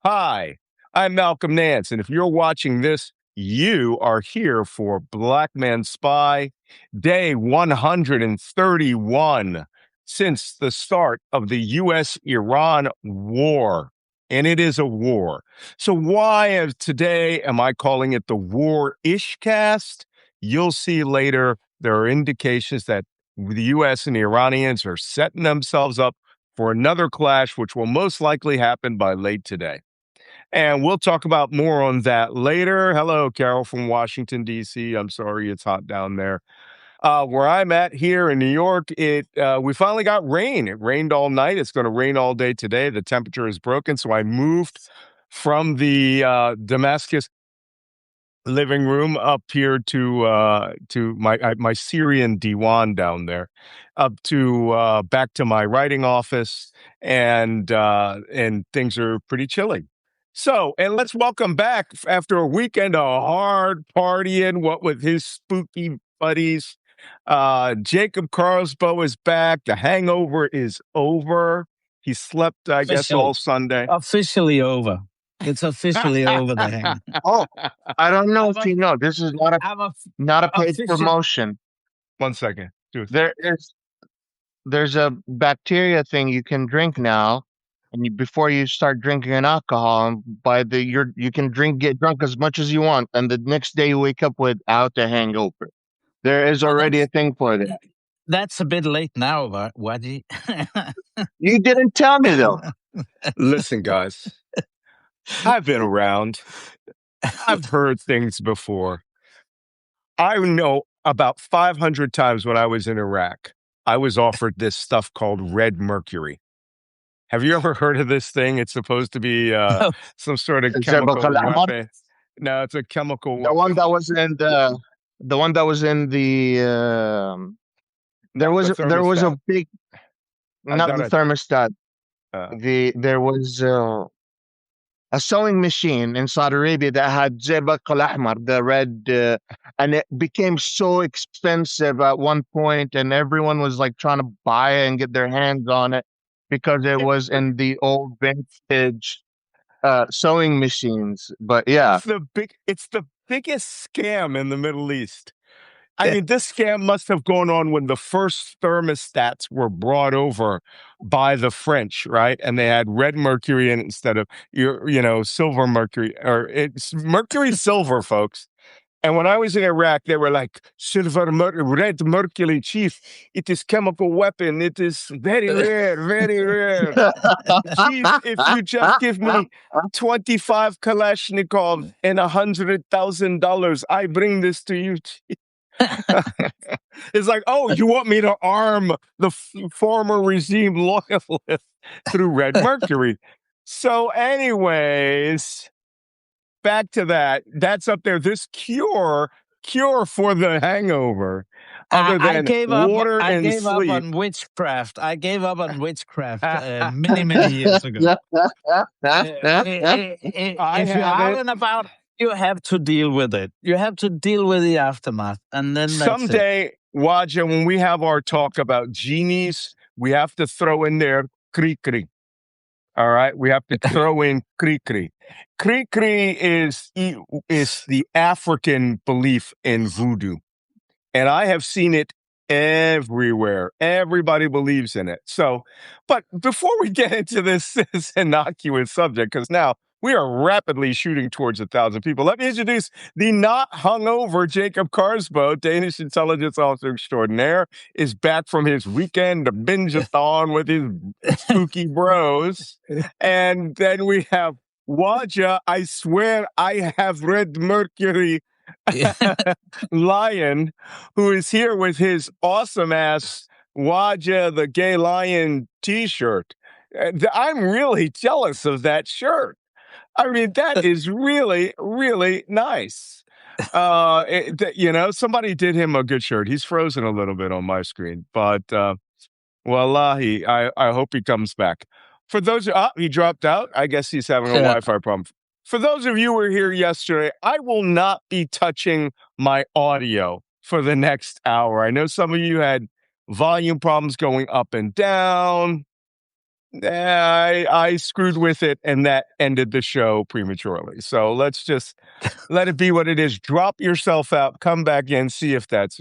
Hi, I'm Malcolm Nance, and if you're watching this, you are here for Black Man Spy, day 131 since the start of the U.S.-Iran war. And it is a war. So why today am I calling it the WARISH cast? You'll see later there are indications that the U.S. and the Iranians are setting themselves up for another clash, which will most likely happen by late today. And we'll talk about more on that later. Hello, Carol from Washington, D.C. I'm sorry it's hot down there. Where I'm at here in New York, we finally got rain. It rained all night. It's going to rain all day today. The temperature is broken, so I moved from the Damascus living room up here to my Syrian diwan down there, up to back to my writing office, and things are pretty chilly. So, and let's welcome back after a weekend of hard partying, what with his spooky buddies. Jacob Carlsbow is back. The hangover is over. He slept, I guess, all Sunday. Officially over. It's officially over the hang. Oh, I don't know if you know. This is not a paid promotion. 1 second. There's a bacteria thing you can drink now, and before you start drinking an alcohol, you can get drunk as much as you want, and the next day you wake up without a hangover. There is already a thing for that. That's a bit late now, Wajeeh. You didn't tell me though. Listen, guys. I've been around. I've heard things before. I know about 500 times when I was in Iraq, I was offered this stuff called red mercury. Have you ever heard of this thing? It's supposed to be some sort of chemical weapon. No, it's a chemical weapon. The one that was in the there was a big, not the thermostat. There was a sewing machine in Saudi Arabia that had Zebak al-Ahmar, the red, and it became so expensive at one point, and everyone was like trying to buy it and get their hands on it because it was in the old vintage sewing machines. But yeah, it's the biggest scam in the Middle East. I mean, this scam must have gone on when the first thermostats were brought over by the French, right? And they had red mercury in it instead of silver mercury, or it's mercury silver, folks. And when I was in Iraq, they were like, red mercury, chief. It is chemical weapon. It is very rare, very rare. Chief, if you just give me 25 Kalashnikov and $100,000, I bring this to you, chief. It's like, oh, you want me to arm the former regime loyalists through red mercury. So anyways, back to that. That's up there. This cure for the hangover. Other than water and sleep. I gave up on witchcraft. I gave up on witchcraft many, many years ago. If you're out and about, you have to deal with it. You have to deal with the aftermath. And then someday, Wajeeh, when we have our talk about genies, we have to throw in there kri-kri. All right? We have to throw in kri-kri. Kri-kri is the African belief in voodoo. And I have seen it everywhere. Everybody believes in it. So, but before we get into this innocuous subject, because now we are rapidly shooting towards 1,000 people, let me introduce the not hungover Jacob Carlsbow, Danish intelligence officer extraordinaire, is back from his weekend binge-a-thon with his spooky bros. And then we have Wajeeh, I swear I have red mercury Lion, who is here with his awesome ass Wajeeh the Gay Lion t-shirt. I'm really jealous of that shirt. I mean, that is really, really nice. Somebody did him a good shirt. He's frozen a little bit on my screen, but wallahi, I hope he comes back. For those, he dropped out. I guess he's having a Wi-Fi problem. For those of you who were here yesterday, I will not be touching my audio for the next hour. I know some of you had volume problems going up and down. I screwed with it, and that ended the show prematurely. So let's just let it be what it is. Drop yourself out, come back in, see if that's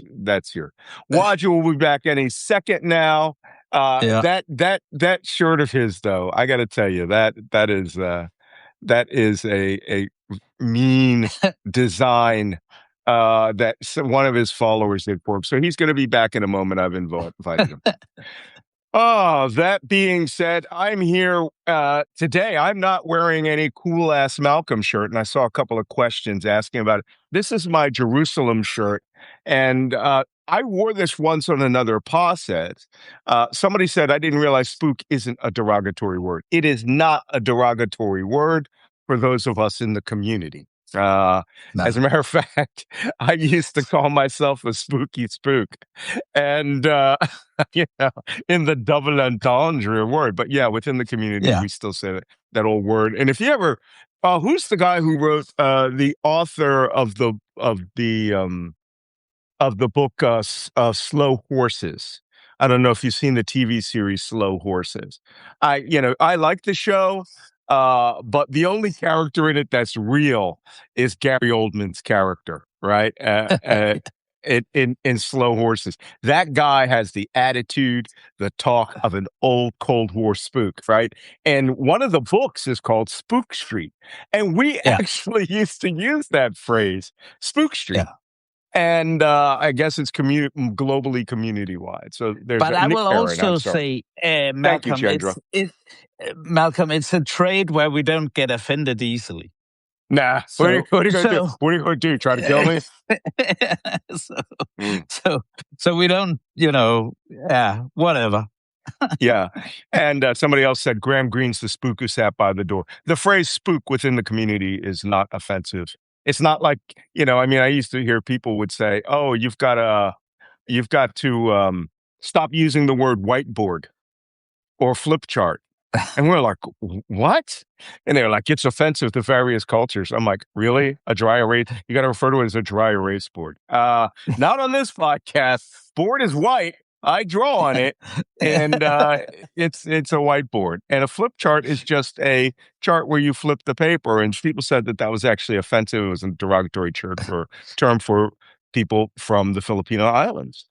here. Wajeeh will be back any second now. That shirt of his, though, I got to tell you, that is a mean design that one of his followers did for him. So he's going to be back in a moment. I've invited him. Oh, that being said, I'm here today. I'm not wearing any cool ass Malcolm shirt, and I saw a couple of questions asking about it. This is my Jerusalem shirt, and I wore this once on another podcast. Somebody said I didn't realize spook isn't a derogatory word. It is not a derogatory word for those of us in the community. No. As a matter of fact, I used to call myself a spooky spook, and in the double entendre word. But yeah, within the community, we still say that old word. And if you ever, who's the guy who wrote the author of the book Slow Horses? I don't know if you've seen the TV series Slow Horses. I like the show. But the only character in it that's real is Gary Oldman's character, right? In Slow Horses. That guy has the attitude, the talk of an old Cold War spook, right? And one of the books is called Spook Street. And we actually used to use that phrase, Spook Street. Yeah. And I guess it's globally community-wide. So there's. But I will also say, Malcolm, Thank you, Malcolm, it's a trade where we don't get offended easily. Nah. What are you going to do? What are you going to do? Try to kill me? So we don't, whatever. Yeah. And somebody else said Graham Greene's the spook who sat by the door. The phrase spook within the community is not offensive. It's not like, I used to hear people would say, oh, you've got to stop using the word whiteboard or flip chart. And we're like, what? And they're like, it's offensive to various cultures. I'm like, really? A dry erase? You got to refer to it as a dry erase board. Not on this podcast. Board is white. I draw on it, and it's a whiteboard. And a flip chart is just a chart where you flip the paper. And people said that was actually offensive. It was a derogatory term for people from the Filipino Islands,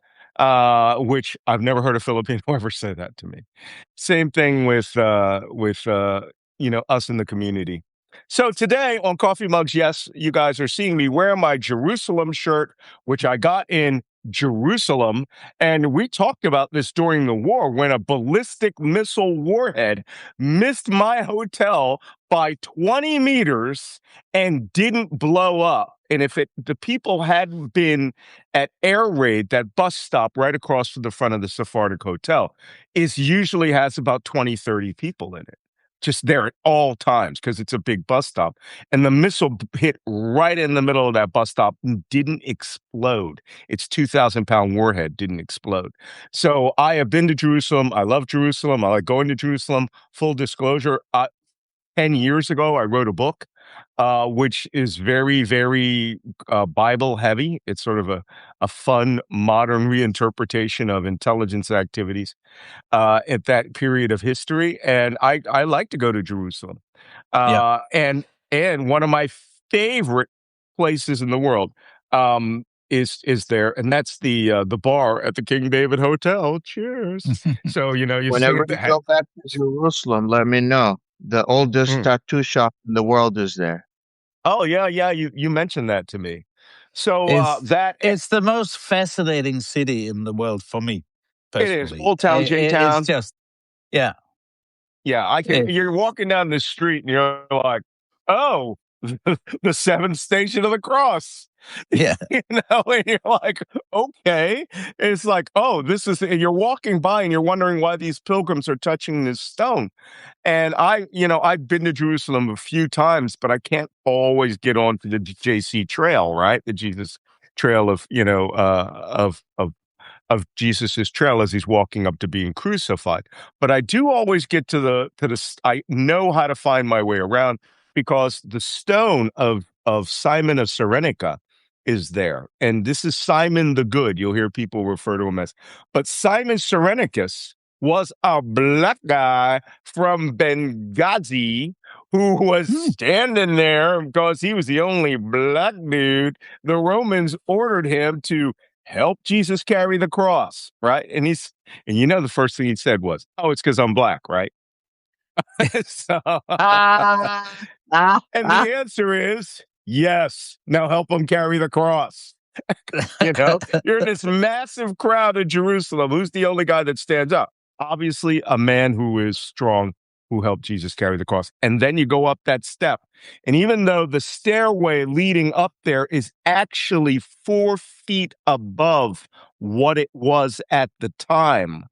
which I've never heard a Filipino ever say that to me. Same thing with us in the community. So today on Coffee Mugs, yes, you guys are seeing me wear my Jerusalem shirt, which I got in Jerusalem. And we talked about this during the war when a ballistic missile warhead missed my hotel by 20 meters and didn't blow up. And if the people hadn't been at Air Raid, that bus stop right across from the front of the Sephardic Hotel usually has about 20, 30 people in it. Just there at all times because it's a big bus stop. And the missile hit right in the middle of that bus stop and didn't explode. Its 2,000-pound warhead didn't explode. So I have been to Jerusalem. I love Jerusalem. I like going to Jerusalem. Full disclosure, 10 years ago, I wrote a book, which is very, very Bible heavy. It's sort of a fun, modern reinterpretation of intelligence activities at that period of history. And I like to go to Jerusalem. And one of my favorite places in the world is there, and that's the bar at the King David Hotel. Cheers. So whenever you go back to Jerusalem, let me know. The oldest tattoo shop in the world is there. Oh yeah. You mentioned that to me. So it's the most fascinating city in the world for me. Personally. It is Old Town, J-Town. It's just yeah. I can. You're walking down the street and you're like, oh, the seventh station of the cross. Yeah. And you're like, okay. It's like, oh, this is, and you're walking by and you're wondering why these pilgrims are touching this stone. And I've been to Jerusalem a few times, but I can't always get onto the JC trail, right? The Jesus trail of Jesus's trail as he's walking up to being crucified. But I do always get to I know how to find my way around because the stone of Simon of Cyrenica is there. And this is Simon the Good. You'll hear people refer to him as. But Simon Cyrenicus was a black guy from Benghazi who was standing there because he was the only black dude. The Romans ordered him to help Jesus carry the cross, right? And the first thing he said was, "Oh, it's because I'm black, right?" So, and the answer is yes. Now help him carry the cross. You're in this massive crowd in Jerusalem. Who's the only guy that stands up? Obviously, a man who is strong, who helped Jesus carry the cross. And then you go up that step. And even though the stairway leading up there is actually 4 feet above what it was at the time,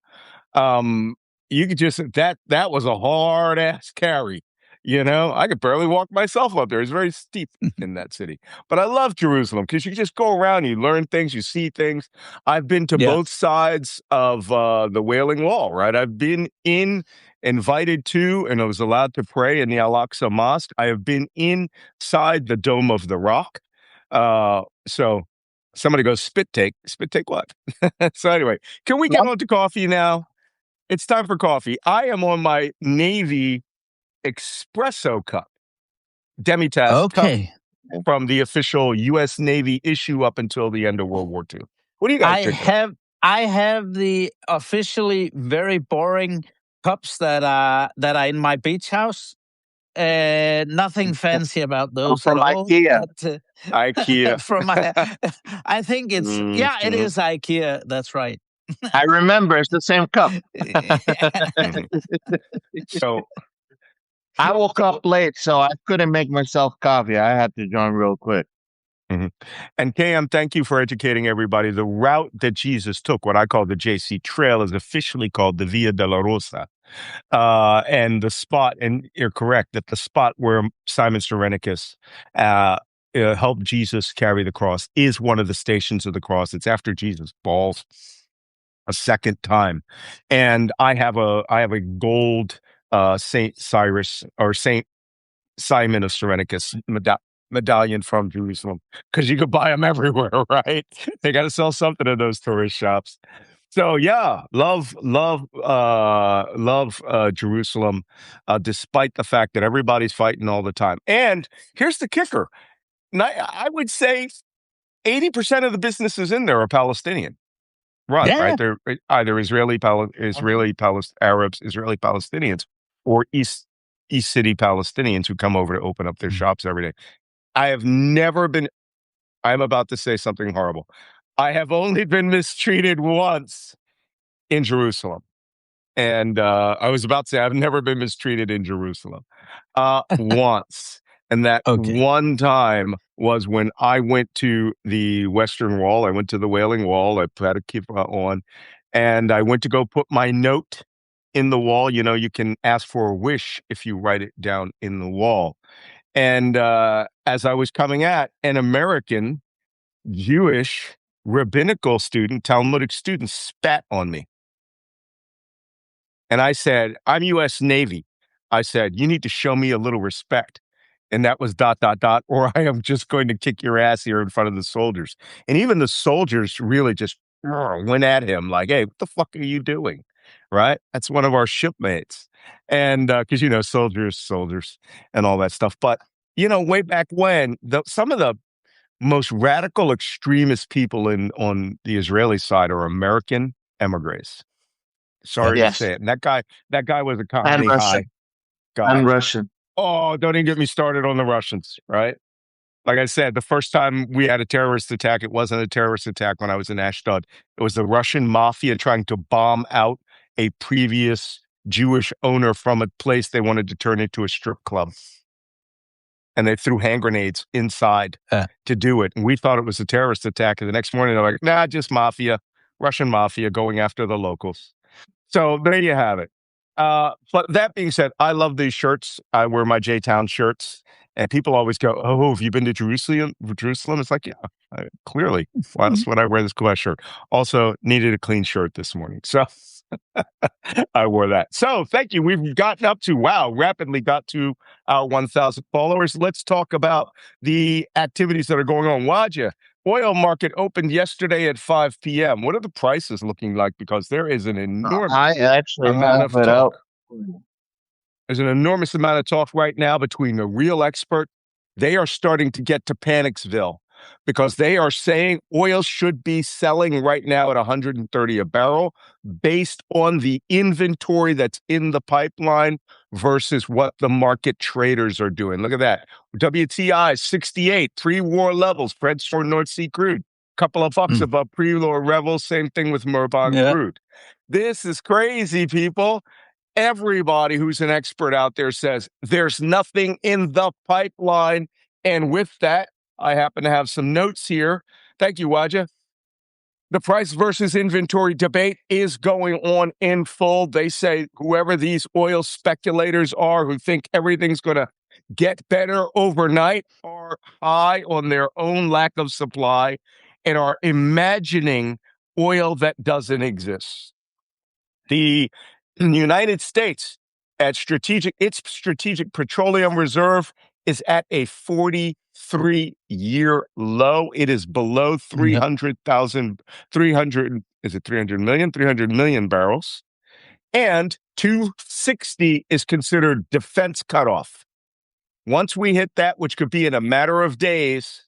you could just, that was a hard ass carry. I could barely walk myself up there. It's very steep in that city. But I love Jerusalem because you just go around, you learn things, you see things. I've been to both sides of the Wailing Wall, right? I've been invited to, and I was allowed to pray in the Al-Aqsa Mosque. I have been inside the Dome of the Rock. So somebody goes, spit take what? So anyway, can we get on to coffee now? It's time for coffee. I am on my Navy espresso cup, Demitasse cup from the official U.S. Navy issue up until the end of World War II. What do you guys drink? I have the officially very boring cups that are in my beach house. Nothing fancy about those from at all. IKEA. But, IKEA. I think it's it is IKEA. That's right. I remember it's the same cup. So I woke up late, so I couldn't make myself coffee. I had to join real quick. And KM, thank you for educating everybody. The route that Jesus took, what I call the JC Trail, is officially called the Via Dolorosa. And the spot, and you're correct, that the spot where Simon Cyrenaica helped Jesus carry the cross is one of the stations of the cross. It's after Jesus falls a second time. And I have a gold Saint Cyrus or Saint Simon of Cyrenaica medallion from Jerusalem because you could buy them everywhere, right? They got to sell something in those tourist shops. So yeah, love Jerusalem, despite the fact that everybody's fighting all the time. And here's the kicker: I would say 80% of the businesses in there are Palestinian. Right? They're either Arabs, Israeli Palestinians, or East City Palestinians who come over to open up their shops every day. I'm about to say something horrible. I have only been mistreated once in Jerusalem. And I was about to say I've never been mistreated in Jerusalem. Once. And that one time was when I went to the Western Wall. I went to the Wailing Wall. I had a kippah on. And I went to go put my note in the wall. You can ask for a wish if you write it down in the wall. And as I was coming at, an American Jewish rabbinical student, Talmudic student, spat on me. And I said, I'm U.S. Navy. I said, you need to show me a little respect. And that was ... or I am just going to kick your ass here in front of the soldiers. And even the soldiers really just went at him like, hey, what the fuck are you doing? Right? That's one of our shipmates. And because, soldiers and all that stuff. But, way back when, some of the most radical extremist people on the Israeli side are American emigres. Sorry to say it. And that guy was a Khamenei high guy. And Russian. Oh, don't even get me started on the Russians, right? Like I said, the first time we had a terrorist attack, it wasn't a terrorist attack when I was in Ashdod. It was the Russian mafia trying to bomb out a previous Jewish owner from a place they wanted to turn into a strip club. And they threw hand grenades inside to do it. And we thought it was a terrorist attack. And the next morning, they're like, nah, just mafia, Russian mafia going after the locals. So there you have it. But that being said, I love these shirts. I wear my J-Town shirts. And people always go, oh, have you been to Jerusalem? It's like, yeah, clearly. Why else would I wear this cool shirt? Also, needed a clean shirt this morning. So I wore that. So thank you. We've gotten rapidly got to our 1,000 followers. Let's talk about the activities that are going on. Wajeeh, oil market opened yesterday at 5 p.m. What are the prices looking like? Because there is an enormous I actually amount have of it talk. up. There's an enormous amount of talk right now between the real expert. They are starting to get to Panicsville because they are saying oil should be selling right now at 130 a barrel based on the inventory that's in the pipeline versus what the market traders are doing. Look at that. WTI 68, pre-war levels, spreads for North Sea crude. Couple of bucks above pre-war levels. Same thing with Murban crude. This is crazy, people. Everybody who's an expert out there says there's nothing in the pipeline. And with that, I happen to have some notes here. Thank you, Wajeeh. The price versus inventory debate is going on in full. They say whoever these oil speculators are who think everything's going to get better overnight are high on their own lack of supply and are imagining oil that doesn't exist. The United States its strategic petroleum reserve is at a 43-year low. It is below 300,000, 300 million? 300 million barrels. And 260 is considered defense cutoff. Once we hit that, which could be in a matter of days,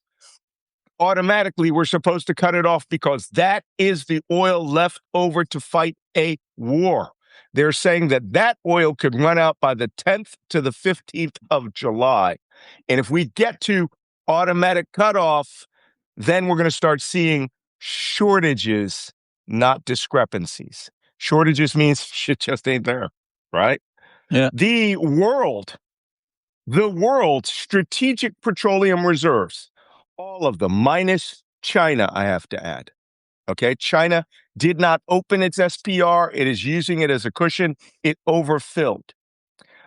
automatically we're supposed to cut it off because that is the oil left over to fight a war. They're saying that oil could run out by the 10th to the 15th of July. And if we get to automatic cutoff, then we're going to start seeing shortages, not discrepancies. Shortages means shit just ain't there, right? Yeah. The world's strategic petroleum reserves, all of them, minus China, I have to add. Okay, China did not open its SPR. It is using it as a cushion. It overfilled.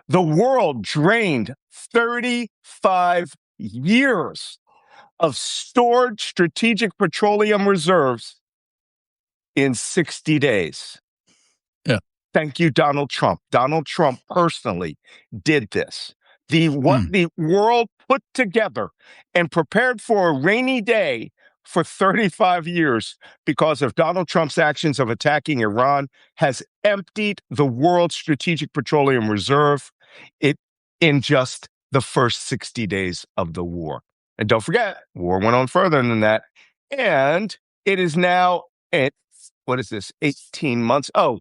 The world drained 35 years of stored strategic petroleum reserves in 60 days. Yeah. Thank you, Donald Trump. Donald Trump personally did this. What the world put together and prepared for a rainy day for 35 years because of Donald Trump's actions of attacking Iran has emptied the world's strategic petroleum reserve in just the first 60 days of the war. And don't forget, war went on further than that. And it is now at, 18 months? Oh,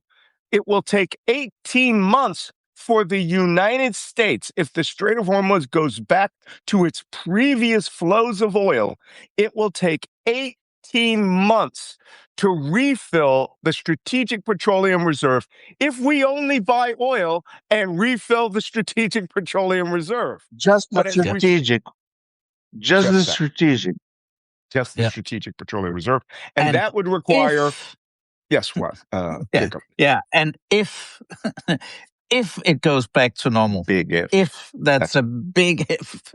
it will take 18 months for the United States, if the Strait of Hormuz goes back to its previous flows of oil, it will take 18 months to refill the strategic petroleum reserve if we only buy oil and refill the strategic petroleum reserve. Just the strategic. Just the strategic petroleum reserve. And that would require... Yes, what? Yeah, and if it goes back to normal, big if. If that's a big if.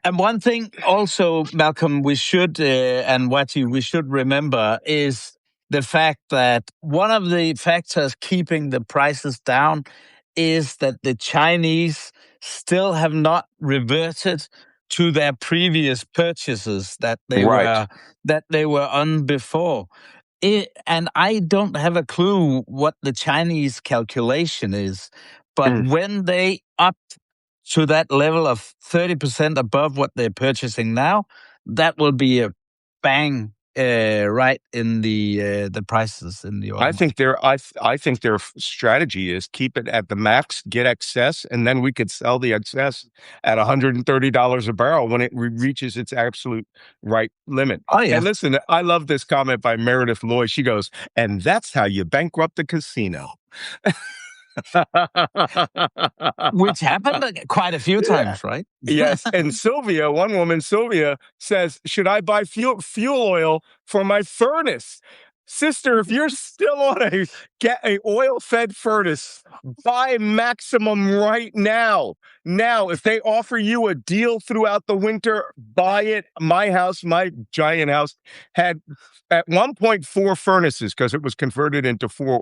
And one thing also, Malcolm, we should, and Wajeeh, we should remember is the fact that one of the factors keeping the prices down is that the Chinese still have not reverted to their previous purchases that they were on before. And I don't have a clue what the Chinese calculation is, but when they up to that level of 30% above what they're purchasing now, that will be a bang right in the prices in the oil. I think their strategy is keep it at the max, get excess, and then we could sell the excess at $130 a barrel when it reaches its absolute right limit. Oh, yeah. And listen, I love this comment by Meredith Lloyd. She goes, and that's how you bankrupt the casino. Which happened quite a few times, right? Yes. And one woman, Sylvia, says, should I buy fuel oil for my furnace? Sister, if you're still on a oil-fed furnace, buy Maximum right now. Now, if they offer you a deal throughout the winter, buy it. My house, my giant house, had at one point 4 furnaces because it was converted into 4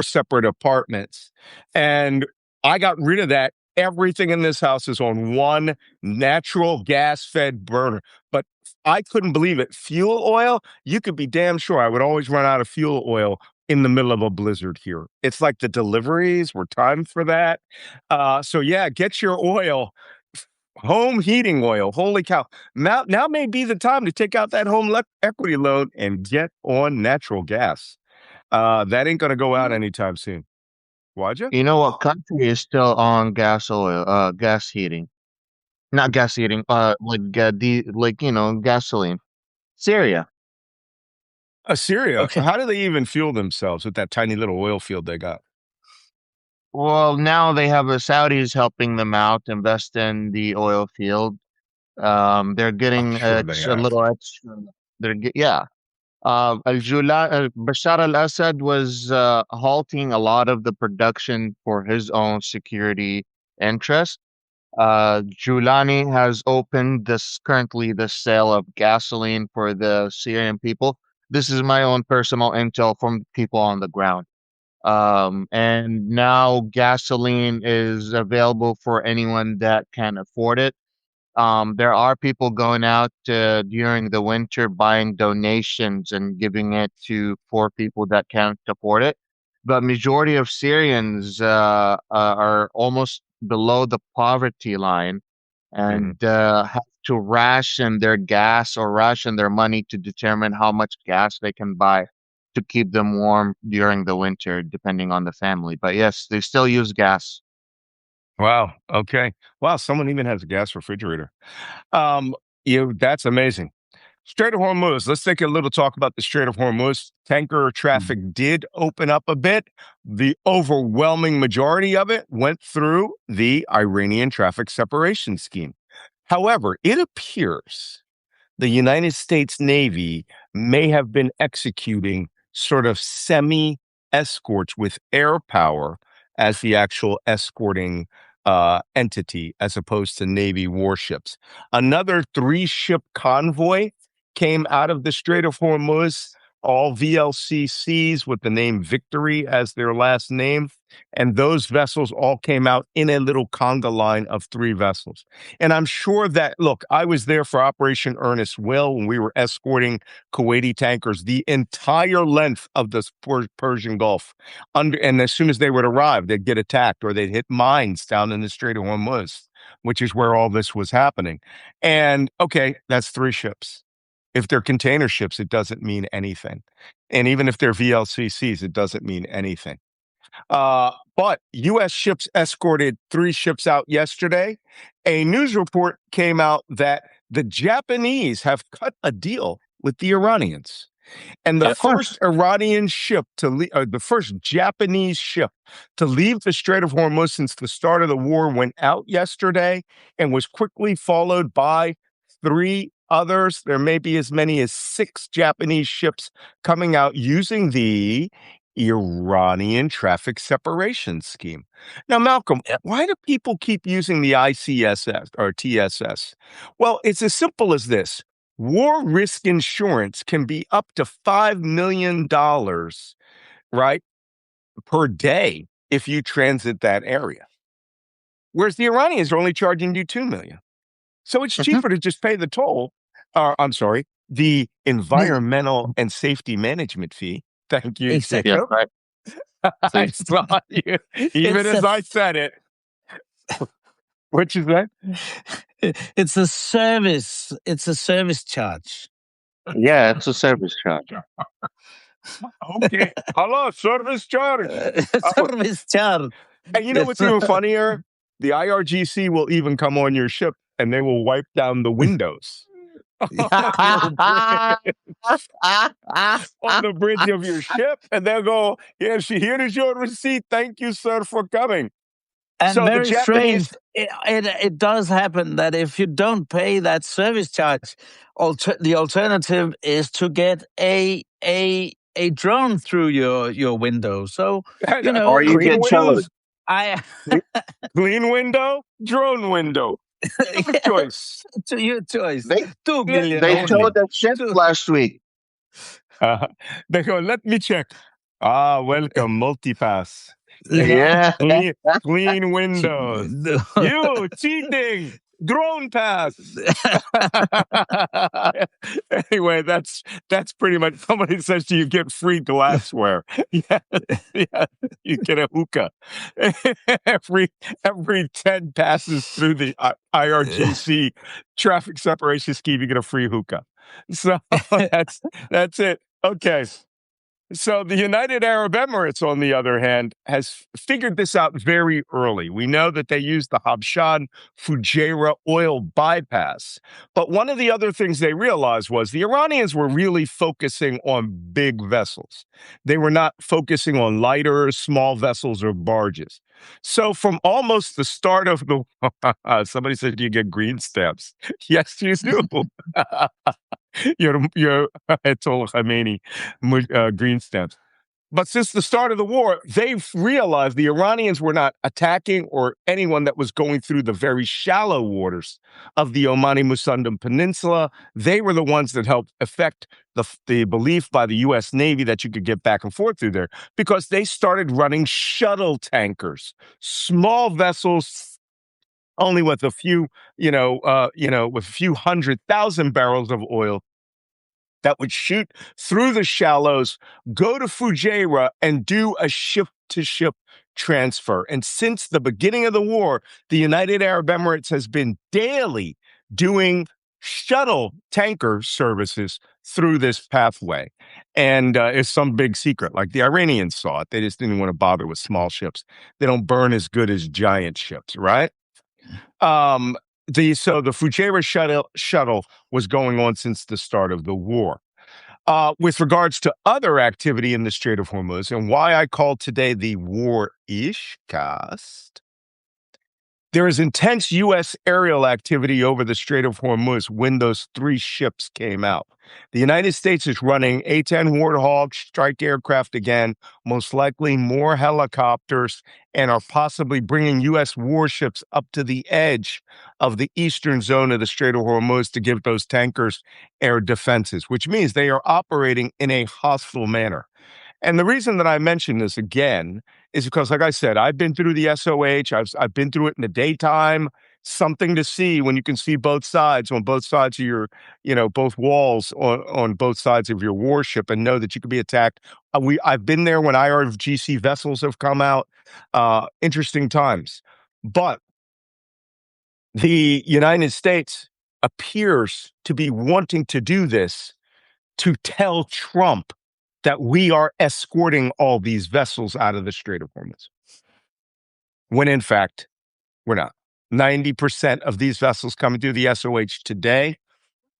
separate apartments. And I got rid of that everything in this house is on one natural gas-fed burner. But I couldn't believe it. Fuel oil, you could be damn sure I would always run out of fuel oil in the middle of a blizzard here. It's like the deliveries were timed for that. So yeah, get your oil. Home heating oil. Holy cow. Now may be the time to take out that home equity loan and get on natural gas. That ain't going to go out anytime soon. Wajeeh? You know what country is still on gas heating? Not gas heating, gasoline. Syria. Syria. Okay. How do they even fuel themselves with that tiny little oil field they got? Well, now they have the Saudis helping them out, invest in the oil field. They're getting Sure they a have. little extra. Yeah. Bashar al-Assad was halting a lot of the production for his own security interest. Julani has opened currently the sale of gasoline for the Syrian people. This is my own personal intel from people on the ground. And now gasoline is available for anyone that can afford it. There are people going out during the winter buying donations and giving it to poor people that can't afford it. But majority of Syrians are almost below the poverty line and have to ration their gas or ration their money to determine how much gas they can buy to keep them warm during the winter, depending on the family. But yes, they still use gas. Wow. Okay. Wow. Someone even has a gas refrigerator. That's amazing. Strait of Hormuz. Let's take a little talk about the Strait of Hormuz. Tanker traffic did open up a bit. The overwhelming majority of it went through the Iranian traffic separation scheme. However, it appears the United States Navy may have been executing sort of semi escorts with air power as the actual escorting entity, as opposed to Navy warships. Another 3-ship convoy came out of the Strait of Hormuz, all VLCCs with the name Victory as their last name. And those vessels all came out in a little conga line of 3 vessels. And I'm sure that, look, I was there for Operation Earnest Will when we were escorting Kuwaiti tankers the entire length of the Persian Gulf. And as soon as they would arrive, they'd get attacked or they'd hit mines down in the Strait of Hormuz, which is where all this was happening. And okay, that's 3 ships. If they're container ships, it doesn't mean anything. And even if they're VLCCs, it doesn't mean anything. But U.S. ships escorted 3 ships out yesterday. A news report came out that the Japanese have cut a deal with the Iranians. And the first Iranian ship to leave, the first Japanese ship to leave the Strait of Hormuz since the start of the war went out yesterday and was quickly followed by 3 others. There may be as many as 6 Japanese ships coming out using the Iranian traffic separation scheme. Now, Malcolm, why do people keep using the ICSS or TSS? Well, it's as simple as this. War risk insurance can be up to $5 million, right, per day if you transit that area. Whereas the Iranians are only charging you $2 million. So it's cheaper to just pay the toll. The environmental and safety management fee. Thank you. Exactly. Yeah, right. I saw you, even as I said it. What you said? It's a service. It's a service charge. Yeah, it's a service charge. Okay. Hello, service charge. Service charge. And you know what's even funnier? The IRGC will even come on your ship and they will wipe down the windows on the bridge of your ship. And they'll go, yes, here is your receipt. Thank you, sir, for coming. And so very the Japanese... strange, it does happen that if you don't pay that service charge, the alternative is to get a drone through your window. So, you know, or you get towed. Clean window, drone window. Choice. To your choice. They 2 million. They towed that ship last week. They go, let me check. Welcome, multipass. Yeah. Clean windows. You cheating. Drone pass. Anyway, that's pretty much. Somebody says to you, get free glassware. Yeah, yeah, you get a hookah. every 10 passes through the IRGC traffic separation scheme, you get a free hookah. So that's it. Okay. So the United Arab Emirates, on the other hand, has figured this out very early. We know that they used the Habshan Fujairah oil bypass. But one of the other things they realized was the Iranians were really focusing on big vessels. They were not focusing on lighter, small vessels or barges. So from almost the start of the somebody said you get green stamps. Yes, you do. your Ayatollah Khamenei green stamps. But since the start of the war, they've realized the Iranians were not attacking or anyone that was going through the very shallow waters of the Omani Musandam Peninsula. They were the ones that helped affect the belief by the U.S. Navy that you could get back and forth through there, because they started running shuttle tankers, small vessels, only with a few, with a few 100,000 barrels of oil, that would shoot through the shallows, go to Fujairah, and do a ship-to-ship transfer. And since the beginning of the war, the United Arab Emirates has been daily doing shuttle tanker services through this pathway. And it's some big secret. Like the Iranians saw it. They just didn't want to bother with small ships. They don't burn as good as giant ships, right? So the Fujairah shuttle was going on since the start of the war. With regards to other activity in the Strait of Hormuz, and why I called today the War-ish cast, there is intense U.S. aerial activity over the Strait of Hormuz when those 3 ships came out. The United States is running A-10 Warthog strike aircraft again, most likely more helicopters, and are possibly bringing U.S. warships up to the edge of the eastern zone of the Strait of Hormuz to give those tankers air defenses, which means they are operating in a hostile manner. And the reason that I mention this again is because, like I said, I've been through the SOH. I've been through it in the daytime. Something to see when you can see both sides, on both sides of your, both walls on both sides of your warship, and know that you could be attacked. I've been there when IRGC vessels have come out. Interesting times. But the United States appears to be wanting to do this to tell Trump that we are escorting all these vessels out of the Strait of Hormuz, when in fact, we're not. 90% of these vessels coming through the SOH today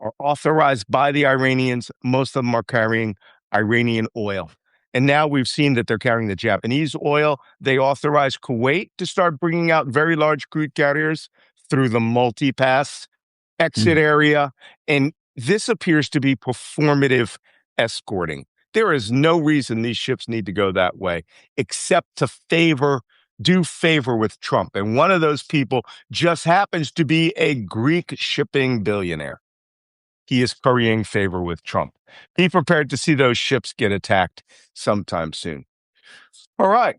are authorized by the Iranians. Most of them are carrying Iranian oil. And now we've seen that they're carrying the Japanese oil. They authorized Kuwait to start bringing out very large crude carriers through the multi-pass exit area. And this appears to be performative escorting. There is no reason these ships need to go that way, except to do favor with Trump. And one of those people just happens to be a Greek shipping billionaire. He is currying favor with Trump. Be prepared to see those ships get attacked sometime soon. All right.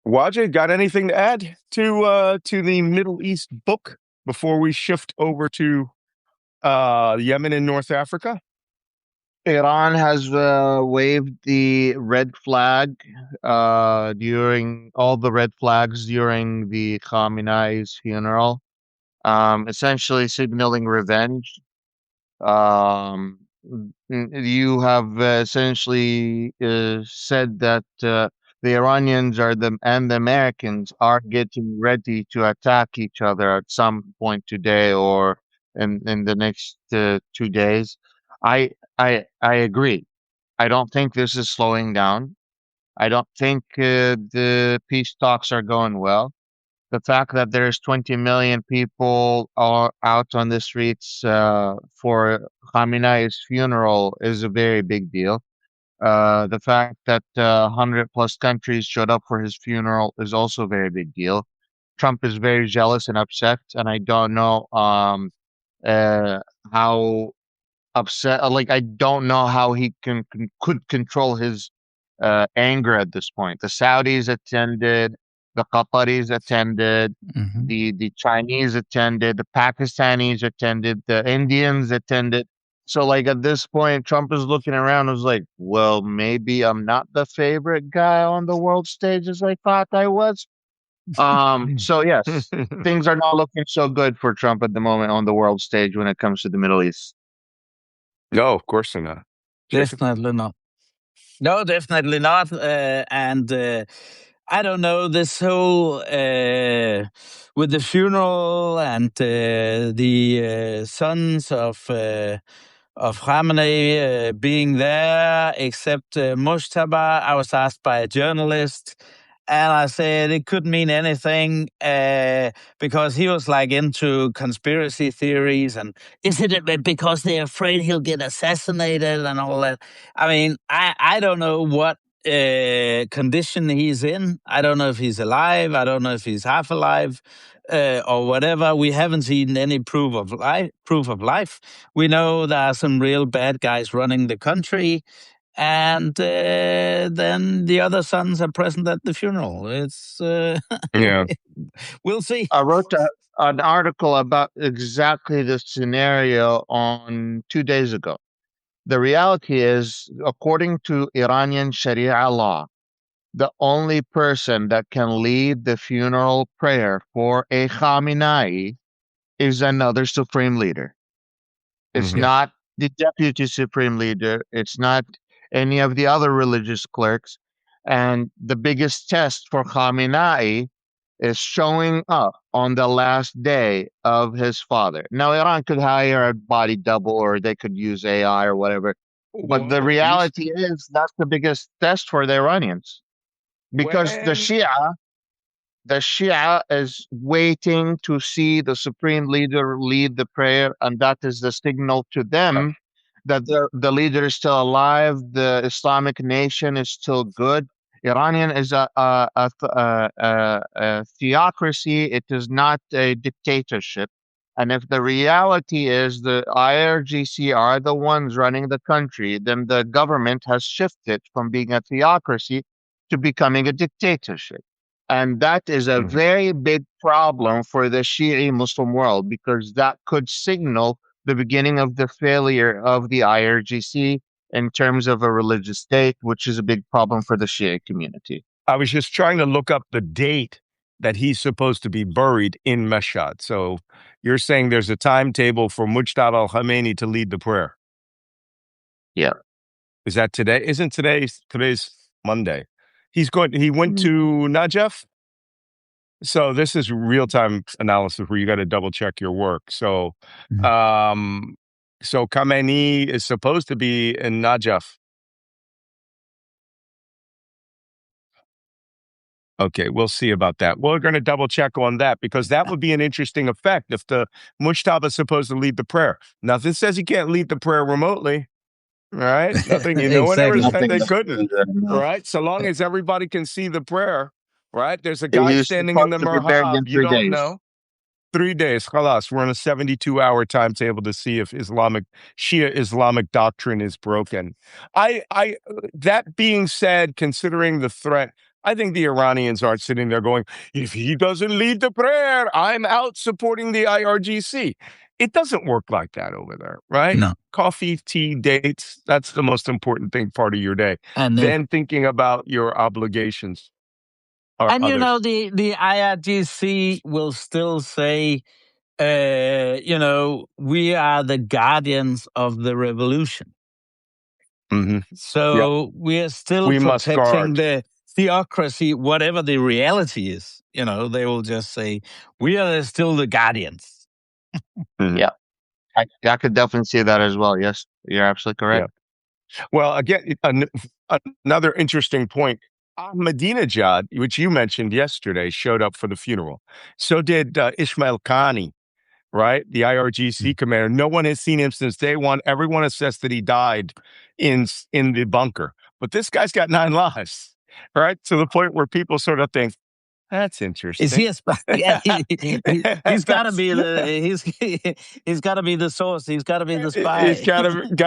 Wajeeh, got anything to add to the Middle East book before we shift over to Yemen and North Africa? Iran has waved the red flag during all the red flags during the Khamenei's funeral, essentially signaling revenge. You have essentially said that the Iranians and the Americans are getting ready to attack each other at some point today or in the next 2 days. I agree. I don't think this is slowing down. I don't think the peace talks are going well. The fact that there's 20 million people are out on the streets for Khamenei's funeral is a very big deal. The fact that 100 plus countries showed up for his funeral is also a very big deal. Trump is very jealous and upset, and I don't know how upset. Like I don't know how he could control his anger at this point. The Saudis attended. The Qataris attended, the Chinese attended, the Pakistanis attended, the Indians attended. So like at this point, Trump is looking around and was like, well, maybe I'm not the favorite guy on the world stage as I thought I was. So yes, things are not looking so good for Trump at the moment on the world stage when it comes to the Middle East. No, of course they're not. Definitely not. No, definitely not. And I don't know, this whole with the funeral and the sons of Khamenei being there, except Mujtaba. I was asked by a journalist, and I said it could mean anything because he was like into conspiracy theories and is it because they're afraid he'll get assassinated and all that? I mean, I don't know what condition he's in. I don't know if he's alive. I don't know if he's half alive. Or whatever. We haven't seen any proof of life. We know there are some real bad guys running the country, and then the other sons are present at the funeral. It's Yeah. We'll see. I wrote an article about exactly this scenario on 2 days ago. The reality is, according to Iranian Sharia law, the only person that can lead the funeral prayer for a Khamenei is another supreme leader. It's not the deputy supreme leader. It's not any of the other religious clerks. And the biggest test for Khamenei is showing up on the last day of his father. Now, Iran could hire a body double or they could use AI or whatever. But the reality is that's the biggest test for the Iranians because the Shia is waiting to see the supreme leader lead the prayer, and that is the signal to them that the leader is still alive, the Islamic nation is still good. Iranian is a theocracy, it is not a dictatorship. And if the reality is the IRGC are the ones running the country, then the government has shifted from being a theocracy to becoming a dictatorship. And that is a very big problem for the Shi'i Muslim world because that could signal the beginning of the failure of the IRGC in terms of a religious state, which is a big problem for the Shia community. I was just trying to look up the date that he's supposed to be buried in Mashhad. So you're saying there's a timetable for Mujtaba al-Khamenei to lead the prayer. Yeah. Is that today? Isn't today's Monday? He went to Najaf. So this is real-time analysis where you got to double check your work. So, so Khamenei is supposed to be in Najaf. Okay, we'll see about that. We're going to double check on that because that would be an interesting effect if the Mujtaba is supposed to lead the prayer. Nothing says he can't lead the prayer remotely, right? Nothing. No one ever said they couldn't, right? So long as everybody can see the prayer, right? There's a guy standing in the Merhab. You don't know. 3 days, khalas. We're on a 72-hour timetable to see if Shia Islamic doctrine is broken. That being said, considering the threat, I think the Iranians aren't sitting there going, if he doesn't lead the prayer, I'm out supporting the IRGC. It doesn't work like that over there, right? No. Coffee, tea, dates, that's the most important thing part of your day. And then thinking about your obligations. And others. You know, the IRGC will still say, you know, we are the guardians of the revolution. So we are still protecting the theocracy, whatever the reality is. You know, they will just say, we are still the guardians. Yeah, I could definitely see that as well. Yes, you're absolutely correct. Yeah. Well, again, another interesting point. Ahmadinejad, which you mentioned yesterday, showed up for the funeral. So did Ismail Qani, right? The IRGC commander. No one has seen him since day one. Everyone has said that he died in the bunker. But this guy's got 9 lives, right? To the point where people sort of think, that's interesting. Is he a spy? Yeah, he's got to be he's got to be the source. He's got to be the spy. He's got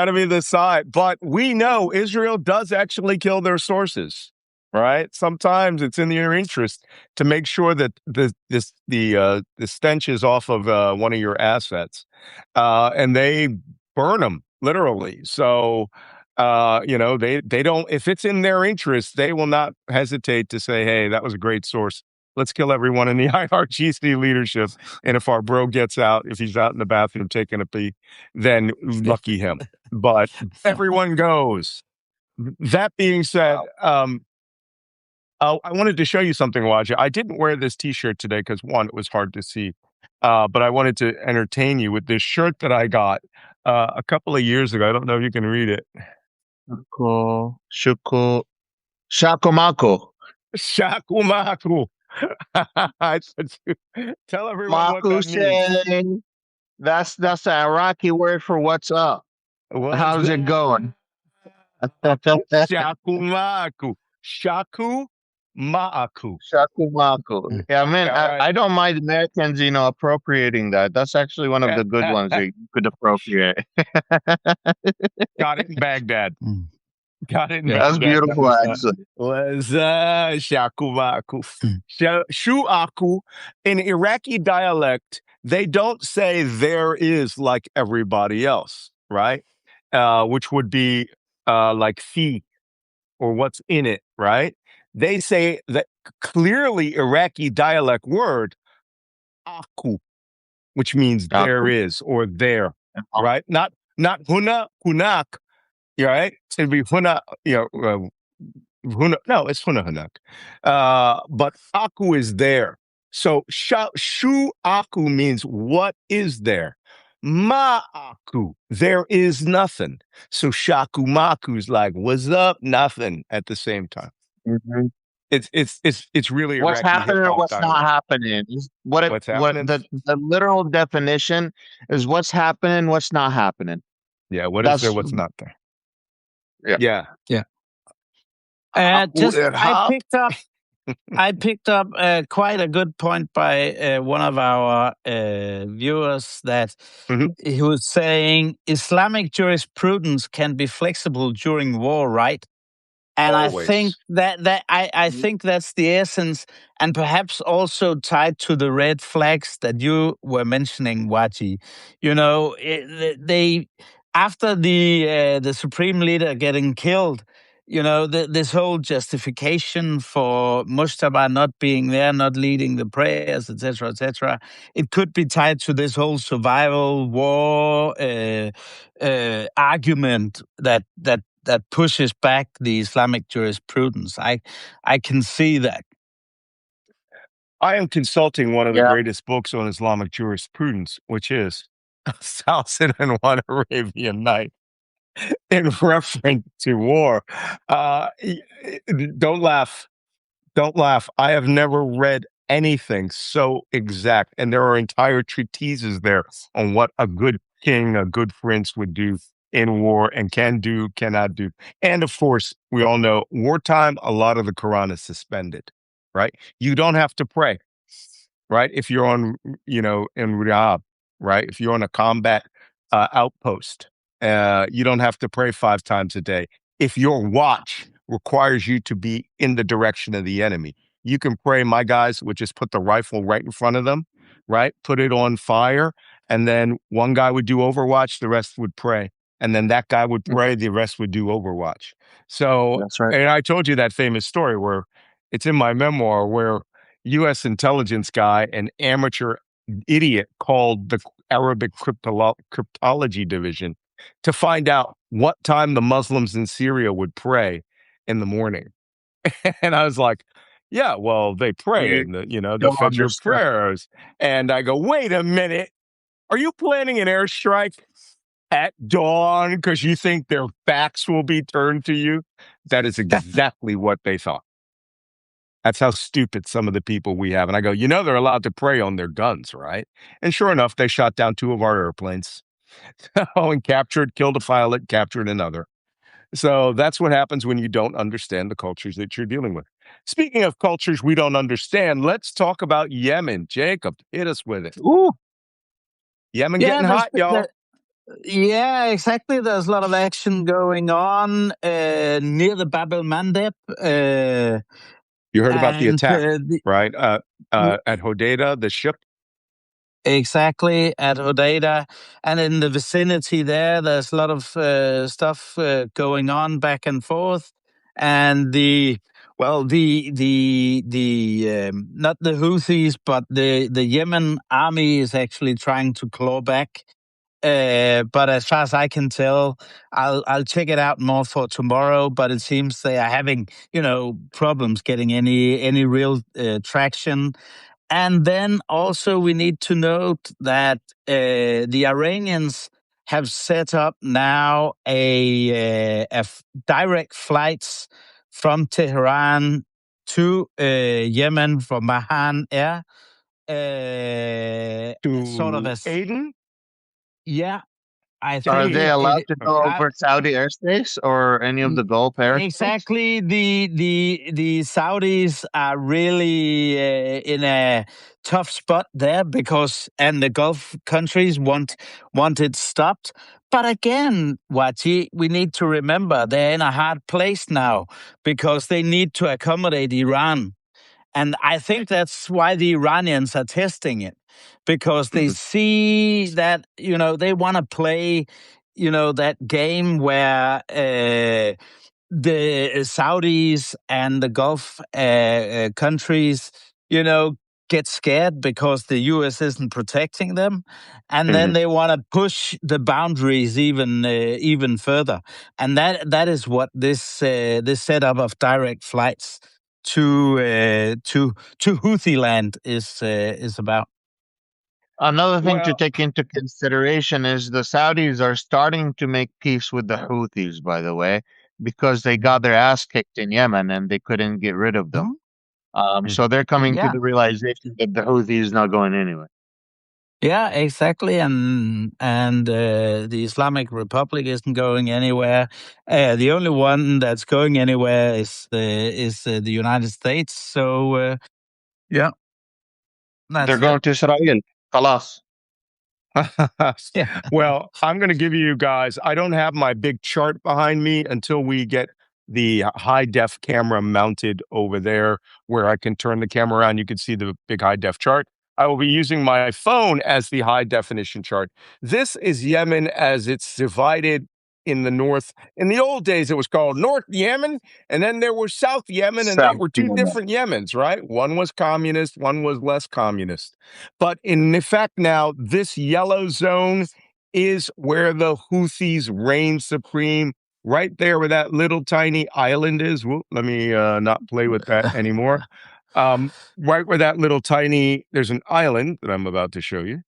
to be the side. But we know Israel does actually kill their sources. right? Sometimes it's in their interest to make sure that the stench is off of one of your assets, and they burn them literally. So, they don't. If it's in their interest, they will not hesitate to say, "Hey, that was a great source. Let's kill everyone in the IRGC leadership." And if our bro gets out, if he's out in the bathroom taking a pee, then lucky him. But everyone goes. That being said, I wanted to show you something, Wajeeh. I didn't wear this T-shirt today because, one, it was hard to see, but I wanted to entertain you with this shirt that I got a couple of years ago. I don't know if you can read it. Shakumako. Shakumaku. Tell everyone what that means. That's the Iraqi word for what's up. How's it going? Shakumaku. Shakumaku. Shakumaku. Yeah, man, I don't mind Americans, appropriating that. That's actually one of the good ones that you could appropriate. Got it in Baghdad. Got it in Baghdad. That's beautiful, actually. Was Shakumaku. Shuaku. In Iraqi dialect, they don't say there is like everybody else, right? Which would be like fi or what's in it, right? They say that clearly Iraqi dialect word aku, which means there is or there, right? Not huna, hunak, right? It'd be huna, huna, no, it's huna hunak. But aku is there. So shu aku means what is there. Ma'aku, there is nothing. So shakumaku is like, what's up? Nothing at the same time. Mm-hmm. It's really what's happening or what's not happening. What's happening? The literal definition is what's happening, what's not happening. Yeah, what is there, what's not there? Yeah. I picked up quite a good point by one of our viewers that he was saying Islamic jurisprudence can be flexible during war, right? And always. I think I think that's the essence, and perhaps also tied to the red flags that you were mentioning, Wajeeh. They after the supreme leader getting killed, this whole justification for Mustafa not being there, not leading the prayers, etc., it could be tied to this whole survival war argument that pushes back the Islamic jurisprudence. I can see that. I am consulting one of the greatest books on Islamic jurisprudence, which is Salson and One Arabian Night, in reference to war. Don't laugh. Don't laugh. I have never read anything so exact. And there are entire treatises there on what a good king, a good prince would do in war and can do, cannot do. And of course, we all know wartime, a lot of the Quran is suspended, right? You don't have to pray, right? If you're on, in Riyadh, right? If you're on a combat outpost, you don't have to pray 5 times a day. If your watch requires you to be in the direction of the enemy, you can pray. My guys would just put the rifle right in front of them, right? Put it on fire. And then one guy would do Overwatch, the rest would pray. And then that guy would pray, the rest would do Overwatch. So, that's right. And I told you that famous story where it's in my memoir where U.S. intelligence guy, an amateur idiot, called the Arabic cryptology division to find out what time the Muslims in Syria would pray in the morning. And I was like, yeah, well, they pray in the Fajr prayers. And I go, wait a minute. Are you planning an airstrike at dawn because you think their backs will be turned to you? That is exactly what they thought. That's how stupid some of the people we have. And I go, they're allowed to pray on their guns, right? And sure enough, they shot down 2 of our airplanes. And killed a pilot, captured another. So that's what happens when you don't understand the cultures that you're dealing with. Speaking of cultures we don't understand, let's talk about Yemen. Jacob, hit us with it. Ooh. Yemen getting hot, y'all. Yeah, exactly. There's a lot of action going on near the Bab el Mandeb. You heard about the And attack, right? At Hodeidah, the ship. Exactly, at Hodeidah, and in the vicinity there's a lot of stuff going on back and forth, and not the Houthis, but the Yemen army is actually trying to claw back. But as far as I can tell, I'll check it out more for tomorrow. But it seems they are having problems getting any real traction. And then also we need to note that the Iranians have set up now direct flights from Tehran to Yemen from Mahan Air. Sort of To as Aden? Yeah, I Are think they allowed to go I, over Saudi airspace or any of the Gulf airspace? exactly. The Saudis are really in a tough spot there and the Gulf countries want it stopped. But again, Wajeeh, we need to remember they're in a hard place now because they need to accommodate Iran. And I think that's why the Iranians are testing it, because they see that, they want to play, that game where the Saudis and the Gulf countries, get scared because the U.S. isn't protecting them, and then they want to push the boundaries even further, and that is what this setup of direct flights to Houthi land is about. Another thing to Well, take into consideration is the Saudis are starting to make peace with the Houthis, by the way, because they got their ass kicked in Yemen and they couldn't get rid of them. So they're coming to Yeah. the realization that the Houthi is not going anywhere. Yeah, exactly, and the Islamic Republic isn't going anywhere. The only one that's going anywhere is the United States. So yeah, They're that's going it. to Israel. Khalas. Yeah. Well, I'm going to give you guys, I don't have my big chart behind me until we get the high def camera mounted over there where I can turn the camera around. You can see the big high def chart. I will be using my phone as the high definition chart. This is Yemen as it's divided in the north. In the old days, it was called North Yemen, and then there was South Yemen, and they South were two Yemen. different Yemens, right? One was communist, one was less communist. But in effect now, this yellow zone is where the Houthis reign supreme, right there where that little tiny island is. Whoop, let me not play with that anymore. Right where that little tiny, there's an island that I'm about to show you.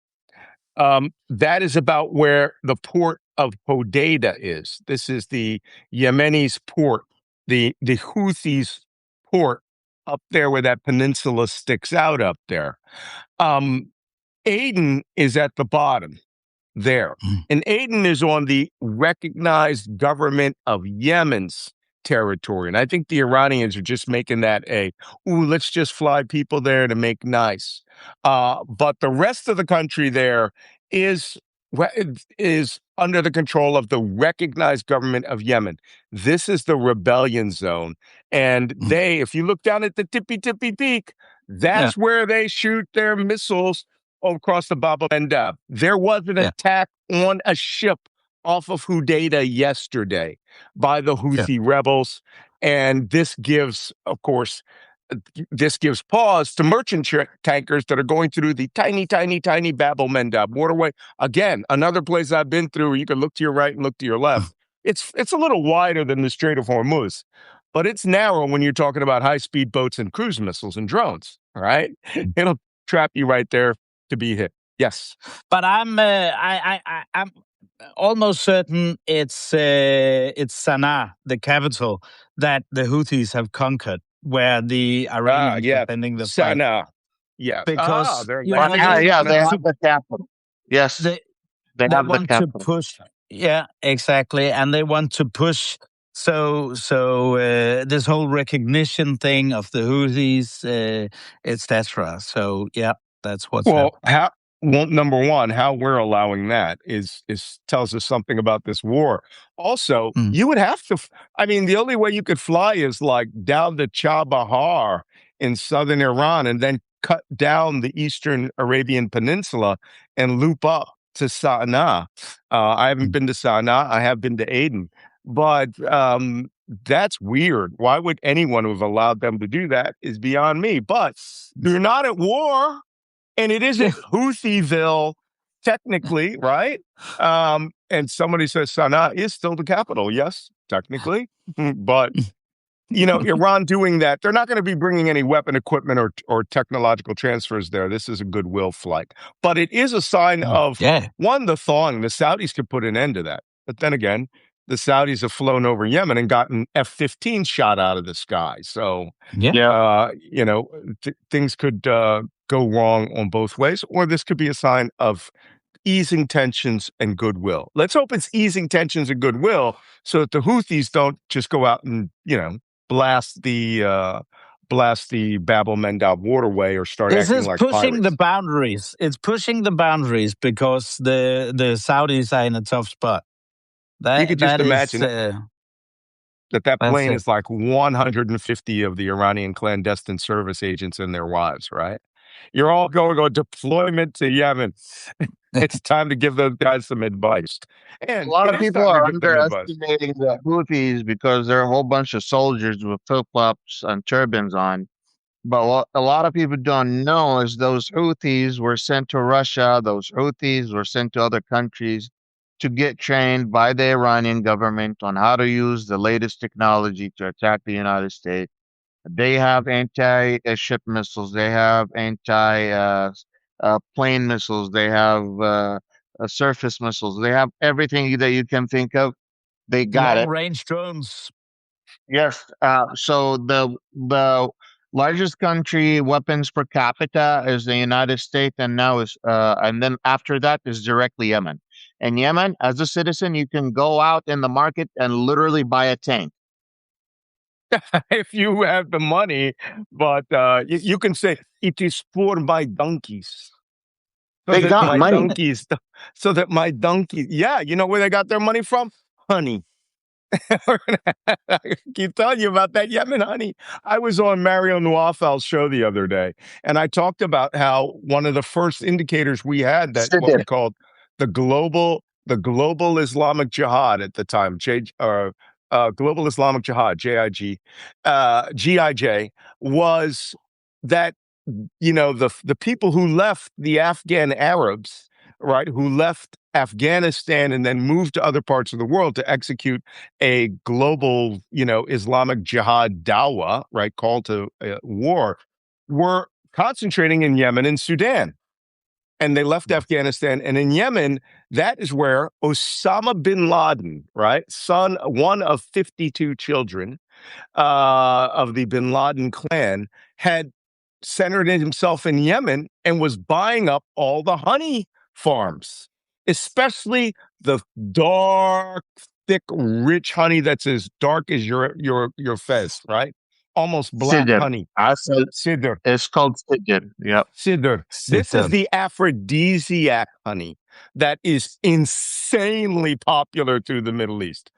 That is about where the port of Hodeidah is. This is the Yemenis port, the Houthis port up there where that peninsula sticks out up there. Aden is at the bottom there. And Aden is on the recognized government of Yemen's territory. And I think the Iranians are just making that let's just fly people there to make nice. But the rest of the country there is under the control of the recognized government of Yemen. This is the rebellion zone. And if you look down at the tippy peak, that's where they shoot their missiles across the Bab el Mandeb. There was an attack on a ship off of Hodeidah yesterday by the Houthi rebels. And this gives pause to merchant tankers that are going through the tiny Bab el Mandeb waterway. Again, another place I've been through where you can look to your right and look to your left. It's a little wider than the Strait of Hormuz, but it's narrow when you're talking about high-speed boats and cruise missiles and drones, all right? It'll trap you right there to be hit. Yes. But I'm almost certain it's Sana'a, the capital, that the Houthis have conquered, where the Iranians are sending the fight. Sana'a. Yeah. Because they have the capital. Yes. They have the capital. To push. Yeah, exactly. And they want to push. So this whole recognition thing of the Houthis, etc. So yeah, that's what's happening. number one, how we're allowing that is tells us something about this war. Also, you would have to. I mean, the only way you could fly is like down the Chabahar in southern Iran, and then cut down the eastern Arabian Peninsula and loop up to Sana'a. I haven't been to Sana'a. I have been to Aden, but that's weird. Why would anyone have allowed them to do that? Is beyond me. But you're not at war. And it isn't Houthiville, technically, right? And somebody says Sana'a is still the capital. Yes, technically. But, Iran doing that, they're not going to be bringing any weapon equipment or technological transfers there. This is a goodwill flight. But it is a sign of, one, the thawing. The Saudis could put an end to that. But then again, the Saudis have flown over Yemen and gotten F-15 shot out of the sky. So, things could go wrong on both ways, or this could be a sign of easing tensions and goodwill. Let's hope it's easing tensions and goodwill so that the Houthis don't just go out and, blast the Bab el-Mandab waterway or start acting like pirates. It's pushing the boundaries. It's pushing the boundaries because the Saudis are in a tough spot. You could just imagine that plane is like 150 of the Iranian clandestine service agents and their wives, right? You're all going on deployment to Yemen. It's time to give those guys some advice. And a lot of people are underestimating the Houthis because there are a whole bunch of soldiers with flip-flops and turbans on. But what a lot of people don't know is those Houthis were sent to Russia. Those Houthis were sent to other countries to get trained by the Iranian government on how to use the latest technology to attack the United States. They have anti-ship missiles. They have anti-plane missiles. They have surface missiles. They have everything that you can think of. They got it. Long-range drones. Yes. So the largest country weapons per capita is the United States, and then after that is directly Yemen. And Yemen, as a citizen, you can go out in the market and literally buy a tank. If you have the money, but you can say it is for my donkeys. They got money. So that my donkeys, you know where they got their money from? Honey. I keep telling you about that Yemen honey. I was on Mario Nawafal's show the other day, and I talked about how one of the first indicators we had that what we called the global Islamic Jihad at the time, Global Islamic Jihad, GIJ, was that the people who left the Afghan Arabs, right, who left Afghanistan and then moved to other parts of the world to execute a global, Islamic Jihad dawah, right, call to war, were concentrating in Yemen and Sudan. And they left Afghanistan. And in Yemen, that is where Osama bin Laden, right, one of 52 children of the bin Laden clan, had centered himself in Yemen and was buying up all the honey farms, especially the dark, thick, rich honey that's as dark as your fez, right? Almost black honey. Sidr. It's called Sidr. Yep. Sidr. This is the aphrodisiac honey that is insanely popular through the Middle East.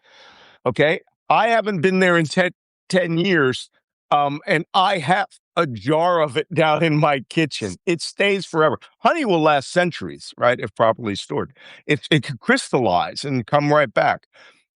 Okay? I haven't been there in 10 years, and I have a jar of it down in my kitchen. It stays forever. Honey will last centuries, right, if properly stored. It can crystallize and come right back.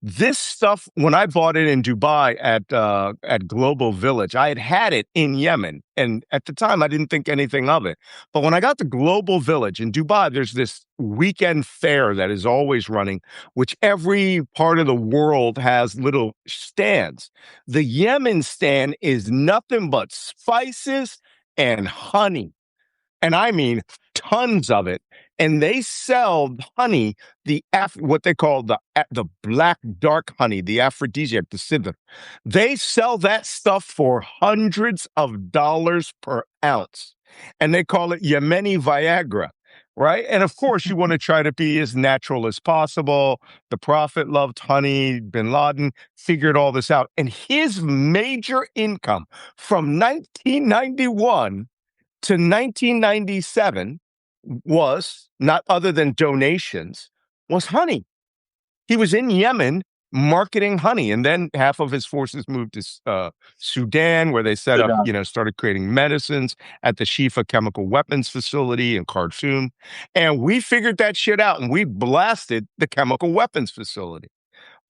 This stuff, when I bought it in Dubai at Global Village, I had it in Yemen. And at the time, I didn't think anything of it. But when I got to Global Village in Dubai, there's this weekend fair that is always running, which every part of the world has little stands. The Yemen stand is nothing but spices and honey. And I mean tons of it. And they sell honey, what they call the black dark honey, the aphrodisiac, the sidr. They sell that stuff for hundreds of dollars per ounce. And they call it Yemeni Viagra, right? And of course, you want to try to be as natural as possible. The Prophet loved honey. Bin Laden figured all this out. And his major income from 1991 to 1997 was, not other than donations, was honey. He was in Yemen marketing honey, and then half of his forces moved to Sudan, where they set up, started creating medicines at the Shifa chemical weapons facility in Khartoum. And we figured that shit out, and we blasted the chemical weapons facility.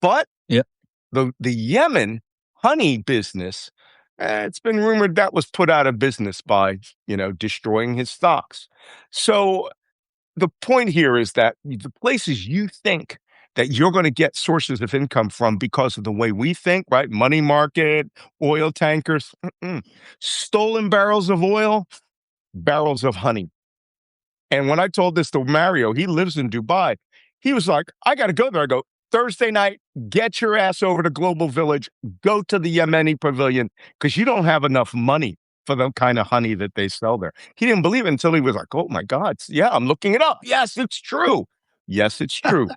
But the Yemen honey business, it's been rumored that was put out of business by, destroying his stocks. So the point here is that the places you think that you're going to get sources of income from because of the way we think, right? Money market, oil tankers, stolen barrels of oil, barrels of honey. And when I told this to Mario, he lives in Dubai. He was like, I got to go there. I go, Thursday night, get your ass over to Global Village, go to the Yemeni pavilion, because you don't have enough money for the kind of honey that they sell there. He didn't believe it until he was like, oh my God, yeah, I'm looking it up. Yes, it's true. Yes, it's true.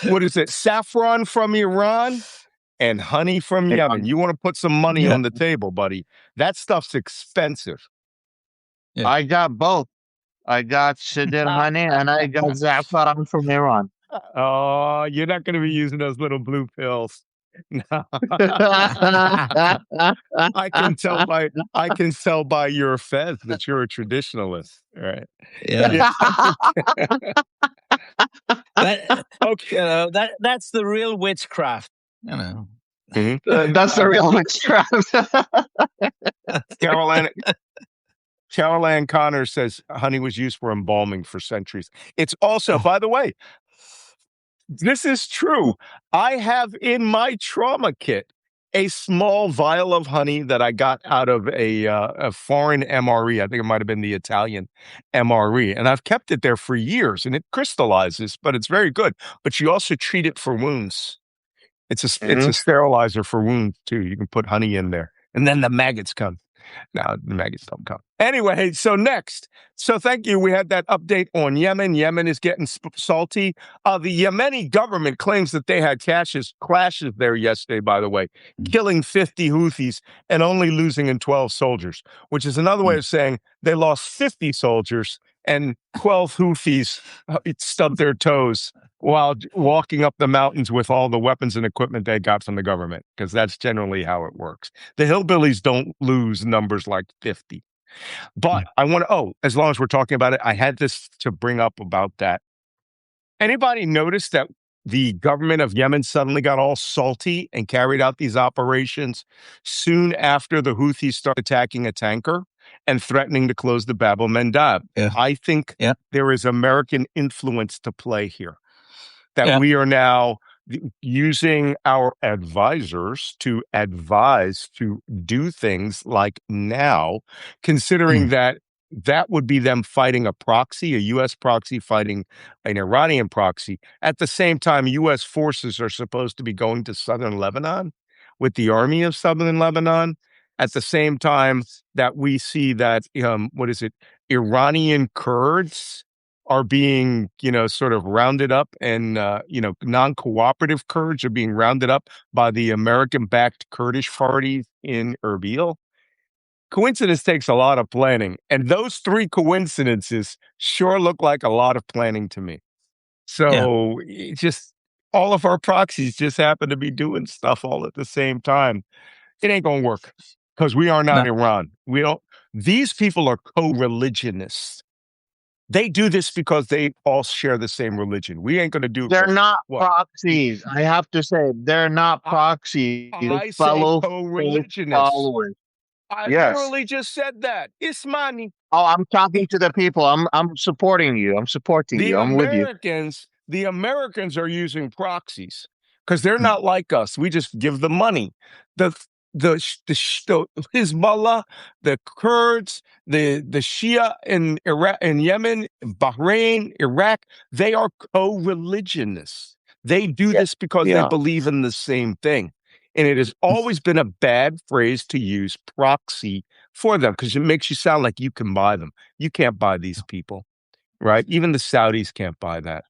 What is it? Saffron from Iran and honey from Yemen. You want to put some money on the table, buddy. That stuff's expensive. Yeah. I got both. I got Sidr honey and I got saffron from Iran. Oh, you're not going to be using those little blue pills. No. I can tell by your fez that you're a traditionalist, right? Yeah. That's the real witchcraft, Mm-hmm. That's the real witchcraft. Caroline Connor says honey was used for embalming for centuries. It's also, by the way, this is true. I have in my trauma kit a small vial of honey that I got out of a foreign MRE. I think it might have been the Italian MRE. And I've kept it there for years, and it crystallizes, but it's very good. But you also treat it for wounds. It's a sterilizer for wounds, too. You can put honey in there, and then the maggots come. No, the maggots don't come. Anyway, so next. So thank you. We had that update on Yemen. Yemen is getting salty. The Yemeni government claims that they had clashes there yesterday, by the way, killing 50 Houthis and only losing 12 soldiers, which is another way of saying they lost 50 soldiers and 12 Houthis stubbed their toes while walking up the mountains with all the weapons and equipment they got from the government, because that's generally how it works. The hillbillies don't lose numbers like 50. But I want to, as long as we're talking about it, I had this to bring up about that. Anybody notice that the government of Yemen suddenly got all salty and carried out these operations soon after the Houthis started attacking a tanker and threatening to close the Bab el-Mandab? Yeah. I think there is American influence to play here. That we are now using our advisors to advise to do things like now, considering that would be them fighting a proxy, a U.S. proxy fighting an Iranian proxy. At the same time, U.S. forces are supposed to be going to southern Lebanon with the army of southern Lebanon. At the same time that we see that, Iranian Kurds are being, sort of rounded up, and, non-cooperative Kurds are being rounded up by the American-backed Kurdish party in Erbil. Coincidence takes a lot of planning, and those three coincidences sure look like a lot of planning to me. So just all of our proxies just happen to be doing stuff all at the same time. It ain't going to work because we are not Iran. These people are co-religionists. They do this because they all share the same religion. We ain't going to do it. They're not proxies. I have to say, they're not proxies. I say co-religionists. I literally just said that. Ismani. Oh, I'm talking to the people. I'm supporting you. I'm supporting you. I'm with you. The Americans are using proxies because they're not like us. We just give them money. The Hezbollah, the Kurds, the Shia in Iraq, in Yemen, Bahrain, Iraq, they are co-religionists. They do this because they believe in the same thing. And it has always been a bad phrase to use, proxy, for them, because it makes you sound like you can buy them. You can't buy these people, right? Even the Saudis can't buy that.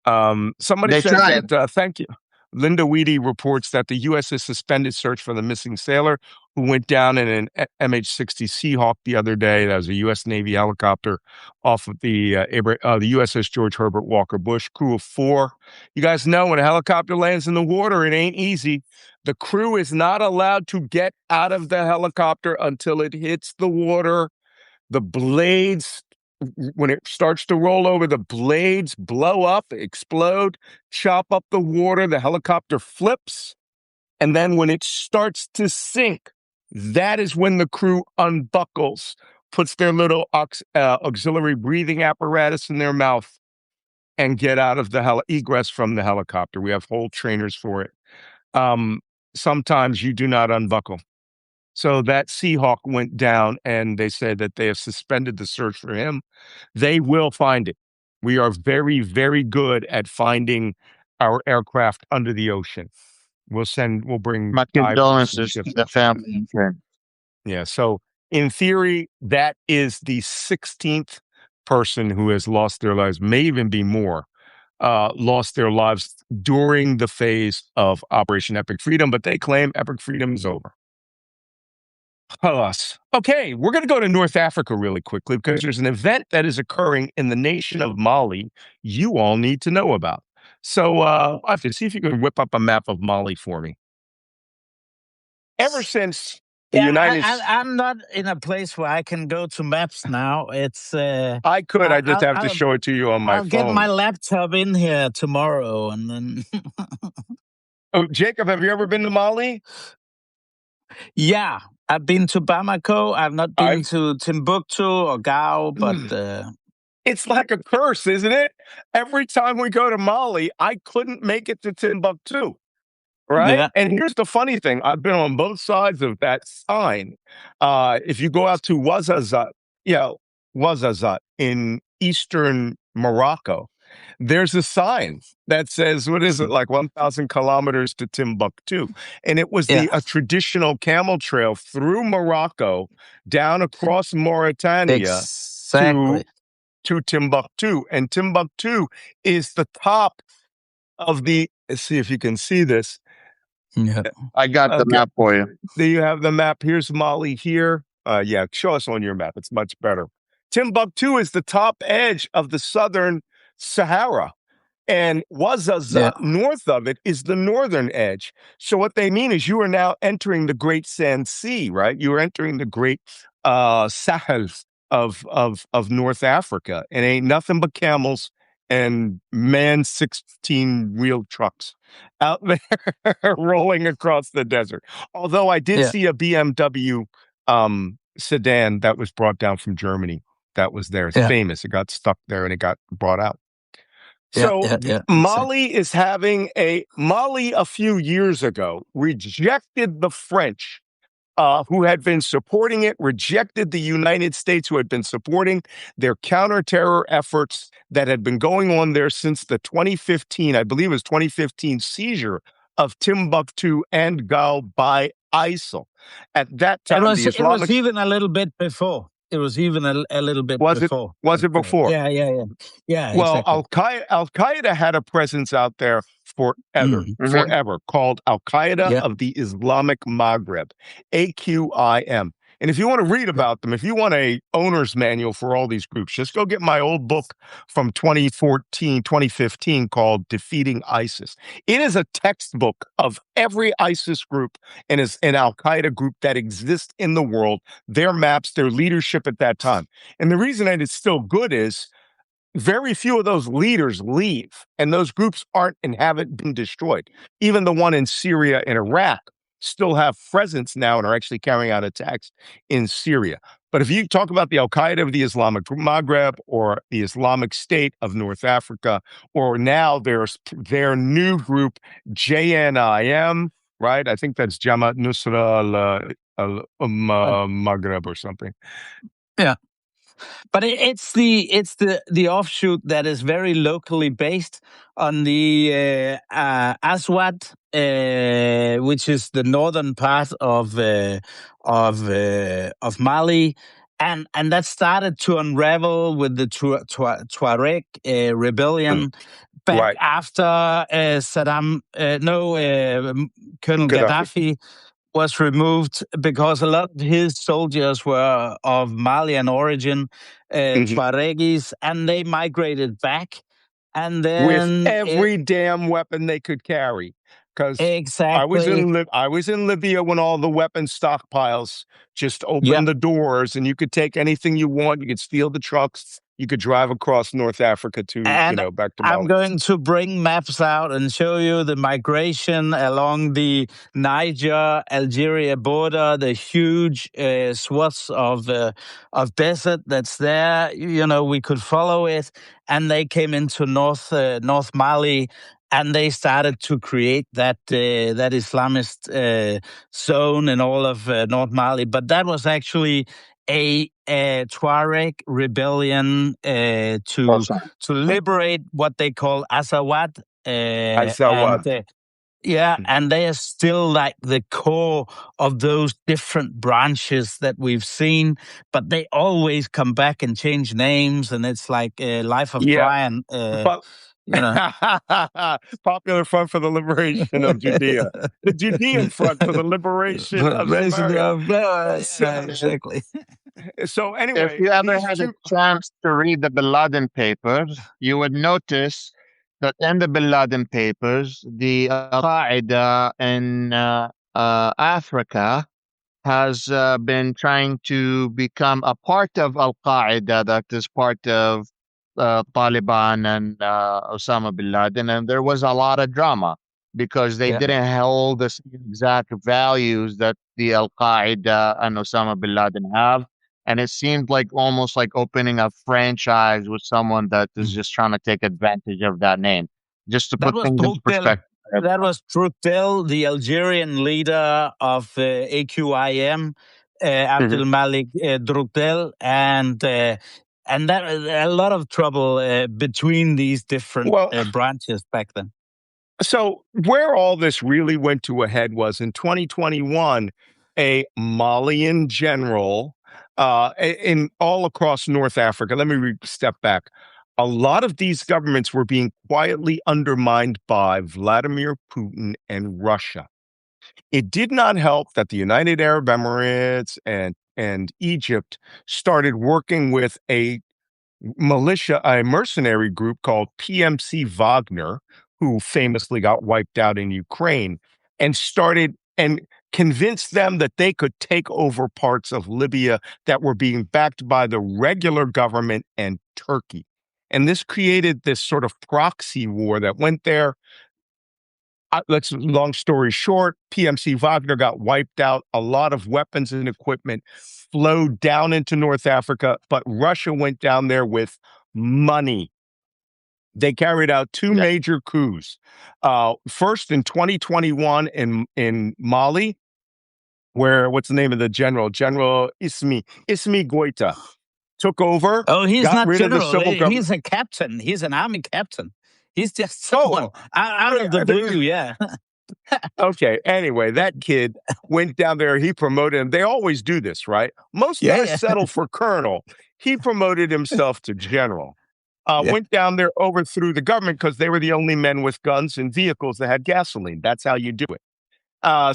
Somebody said that, thank you. Linda Weedy reports that the U.S. has suspended search for the missing sailor who went down in an MH-60 Seahawk the other day. That was a U.S. Navy helicopter off of the USS George Herbert Walker Bush. Crew of 4. You guys know when a helicopter lands in the water, it ain't easy. The crew is not allowed to get out of the helicopter until it hits the water. The blades, when it starts to roll over, the blades blow up, explode, chop up the water. The helicopter flips. And then when it starts to sink, that is when the crew unbuckles, puts their little auxiliary breathing apparatus in their mouth, and get out of the egress from the helicopter. We have whole trainers for it. Sometimes you do not unbuckle. So that Seahawk went down, and they said that they have suspended the search for him. They will find it. We are very, very good at finding our aircraft under the ocean. We'll bring my condolences to the family. Yeah. So in theory, that is the 16th person who has lost their lives, may even be more, lost their lives during the phase of Operation Epic Freedom, but they claim Epic Freedom is over. Okay, we're going to go to North Africa really quickly because there's an event that is occurring in the nation of Mali you all need to know about. So I have to see if you can whip up a map of Mali for me. Ever since the United States... I'm not in a place where I can go to maps now. It's I could. I just have to show it to you on my phone. I'll get my laptop in here tomorrow and then... Oh, Jacob, have you ever been to Mali? Yeah, I've been to Bamako. I've not been to Timbuktu or Gao, but... It's like a curse, isn't it? Every time we go to Mali, I couldn't make it to Timbuktu, right? Yeah. And here's the funny thing. I've been on both sides of that sign. If you go out to Ouarzazate in eastern Morocco, there's a sign that says, what is it, like 1,000 kilometers to Timbuktu. And it was a traditional camel trail through Morocco, down across Mauritania to Timbuktu. And Timbuktu is the top of the, let's see if you can see this. Yeah, I got the map for you. Do you have the map? Here's Mali here. Yeah, show us on your map. It's much better. Timbuktu is the top edge of the southern Sahara, and Ouarzazate, north of it, is the northern edge. So what they mean is you are now entering the Great Sand Sea, right? You are entering the Great Sahel of North Africa, and ain't nothing but camels and manned 16-wheel trucks out there rolling across the desert. Although I did see a BMW sedan that was brought down from Germany that was there. It's famous. It got stuck there and it got brought out. So Mali is having Mali a few years ago rejected the French who had been supporting it, rejected the United States who had been supporting their counterterror efforts that had been going on there since the 2015, I believe it was 2015 seizure of Timbuktu and Gao by ISIL. At that time, it was even a little bit before. It was even a little bit before. Was it before? Yeah. Well, exactly. Al-Qaeda had a presence out there forever, called Al-Qaeda of the Islamic Maghreb, AQIM. And if you want to read about them, if you want a owner's manual for all these groups, just go get my old book from 2015 called Defeating ISIS. It is a textbook of every ISIS group and an Al-Qaeda group that exists in the world, their maps, their leadership at that time. And the reason that it's still good is very few of those leaders leave, and those groups aren't and haven't been destroyed. Even the one in Syria and Iraq still have presence now and are actually carrying out attacks in Syria. But if you talk about the Al-Qaeda of the Islamic Maghreb or the Islamic State of North Africa, or now their new group, JNIM, right? I think that's Jamaat Nusra al-Maghreb or something. Yeah. But it's the offshoot that is very locally based on the Aswad, which is the northern part of Mali, and that started to unravel with the Tuareg rebellion back after Colonel Gaddafi was removed, because a lot of his soldiers were of Malian origin, Tuaregis, and they migrated back. And then with every damn weapon they could carry. Because I was in Libya when all the weapon stockpiles just opened the doors, and you could take anything you want. You could steal the trucks. You could drive across North Africa to, back to Mali. I'm going to bring maps out and show you the migration along the Niger-Algeria border, the huge swaths of desert that's there. We could follow it, and they came into North Mali, and they started to create that Islamist zone in all of North Mali. But that was actually a Tuareg rebellion to liberate what they call Azawad. Azawad. And they are still like the core of those different branches that we've seen, but they always come back and change names, and it's like Life of Brian. Popular Front for the Liberation of Judea. The Judean Front for the Liberation of Samaria. Exactly. So anyway, if you ever had a chance to read the Bin Laden papers, you would notice that in the Bin Laden papers, the Al-Qaeda in Africa has been trying to become a part of Al-Qaeda that is part of Taliban and Osama bin Laden. And there was a lot of drama because they didn't hold the exact values that the Al-Qaeda and Osama bin Laden have. And it seemed like almost like opening a franchise with someone that is just trying to take advantage of that name. Just to put things into perspective. That was Trudel, the Algerian leader of AQIM, Abdel Malik Trudel, and that a lot of trouble between these different branches back then. So where all this really went to a head was in 2021, a Malian general in all across North Africa. Let me step back. A lot of these governments were being quietly undermined by Vladimir Putin and Russia. It did not help that the United Arab Emirates and Egypt started working with a mercenary group called PMC Wagner, who famously got wiped out in Ukraine, and convinced them that they could take over parts of Libya that were being backed by the regular government and Turkey. And this created this sort of proxy war that went there. Long story short, PMC Wagner got wiped out. A lot of weapons and equipment flowed down into North Africa, but Russia went down there with money. They carried out two major coups. First in 2021 in Mali, where, what's the name of the general? General Ismi Goita took over. Oh, he's not rid general. Of the civil government. He's a captain. He's an army captain. He's just someone out of the blue, Okay, anyway, that kid went down there. He promoted him. They always do this, right? Most guys settle for colonel. He promoted himself to general. Went down there, overthrew the government because they were the only men with guns and vehicles that had gasoline. That's how you do it.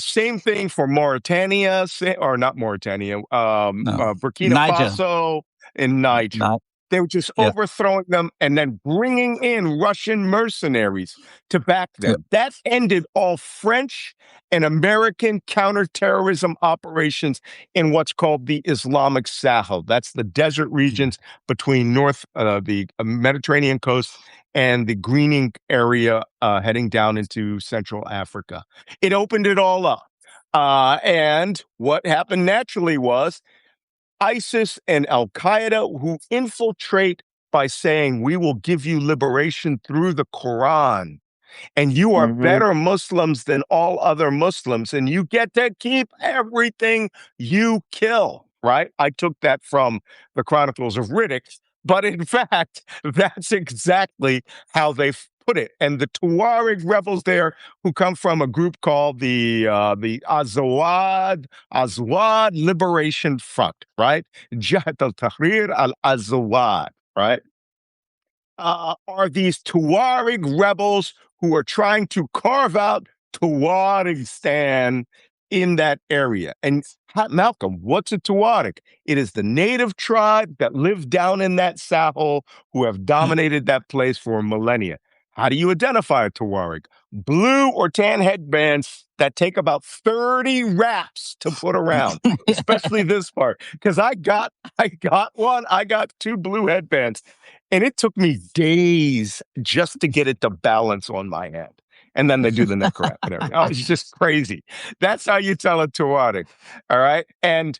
Same thing for Mauritania, not Mauritania, Burkina Faso and Niger. They were just overthrowing them and then bringing in Russian mercenaries to back them. That ended all French and American counterterrorism operations in what's called the Islamic Sahel. That's the desert regions between the Mediterranean coast and the greening area heading down into Central Africa. It opened it all up. And what happened naturally was ISIS and Al-Qaeda, who infiltrate by saying, we will give you liberation through the Quran, and you are better Muslims than all other Muslims, and you get to keep everything you kill, right? I took that from the Chronicles of Riddick, but in fact, that's exactly how they put it. And the Tuareg rebels there, who come from a group called the Azawad Liberation Front, right? Jabhat al-Tahrir al-Azawad, right? are these Tuareg rebels who are trying to carve out Tuaregistan in that area. And Malcolm, what's a Tuareg? It is the native tribe that lived down in that Sahel who have dominated that place for millennia. How do you identify a Tuareg? Blue or tan headbands that take about 30 wraps to put around, especially this part. Because I got one. I got 2 blue headbands, and it took me days just to get it to balance on my head. And then they do the neck wrap and everything. Oh, it's just crazy. That's how you tell a Tuareg. All right. And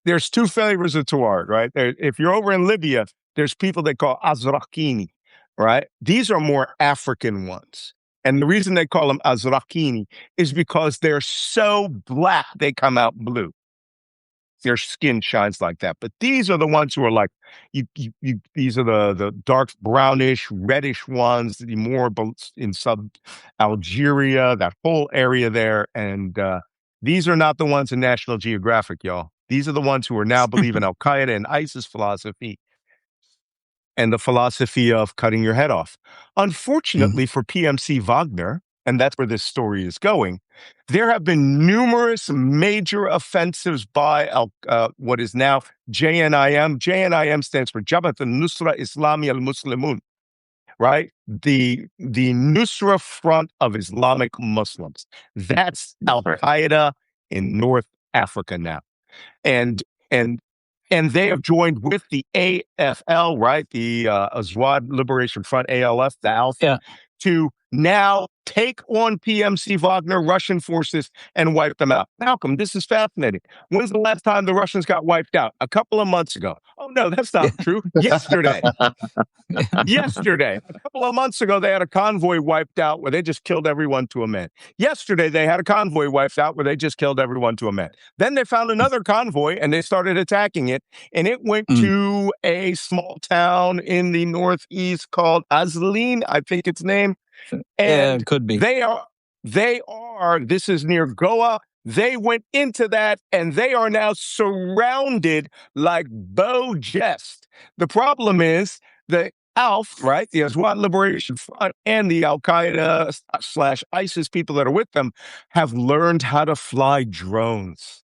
there's 2 flavors of Tuareg, right? If you're over in Libya, there's people they call Azrakini, right? These are more African ones. And the reason they call them Azrakini is because they're so black, they come out blue. Their skin shines like that. But these are the ones who are like, these are the dark brownish, reddish ones, the more in sub-Algeria, that whole area there. And these are not the ones in National Geographic, y'all. These are the ones who are now believing Al-Qaeda and ISIS philosophy and the philosophy of cutting your head off. Unfortunately for PMC Wagner, and that's where this story is going, there have been numerous major offensives by what is now JNIM. JNIM stands for Jabhat al-Nusra Islami al-Muslimun, right? The Nusra Front of Islamic Muslims. That's Al-Qaeda in North Africa now. And they have joined with the AFL, right? The Azawad Liberation Front, ALF, the Alpha, to now take on PMC Wagner, Russian forces, and wipe them out. Malcolm, this is fascinating. When's the last time the Russians got wiped out? A couple of months ago. Oh, no, that's not true. Yesterday. Yesterday. A couple of months ago, they had a convoy wiped out where they just killed everyone to a man. Yesterday, they had a convoy wiped out where they just killed everyone to a man. Then they found another convoy and they started attacking it. And it went to a small town in the northeast called Azlin, I think its name. And could be. They are, this is near Goa. They went into that and they are now surrounded like Beau Jest. The problem is the ALF, right, the Azawad Liberation Front, and the Al-Qaeda / ISIS people that are with them have learned how to fly drones.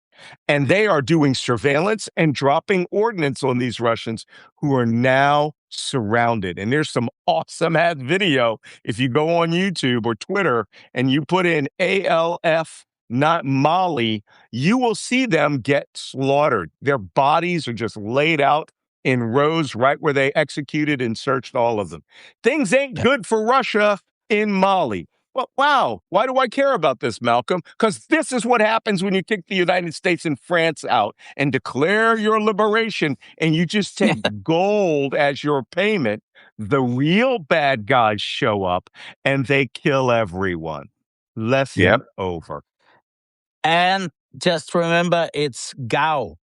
And they are doing surveillance and dropping ordnance on these Russians who are now surrounded. And there's some awesome ad video. If you go on YouTube or Twitter and you put in ALF, not Mali, you will see them get slaughtered. Their bodies are just laid out in rows right where they executed and searched all of them. Things ain't good for Russia in Mali. Well, wow. Why do I care about this, Malcolm? Because this is what happens when you kick the United States and France out and declare your liberation and you just take gold as your payment. The real bad guys show up and they kill everyone. Lesson over. And just remember, it's Gao.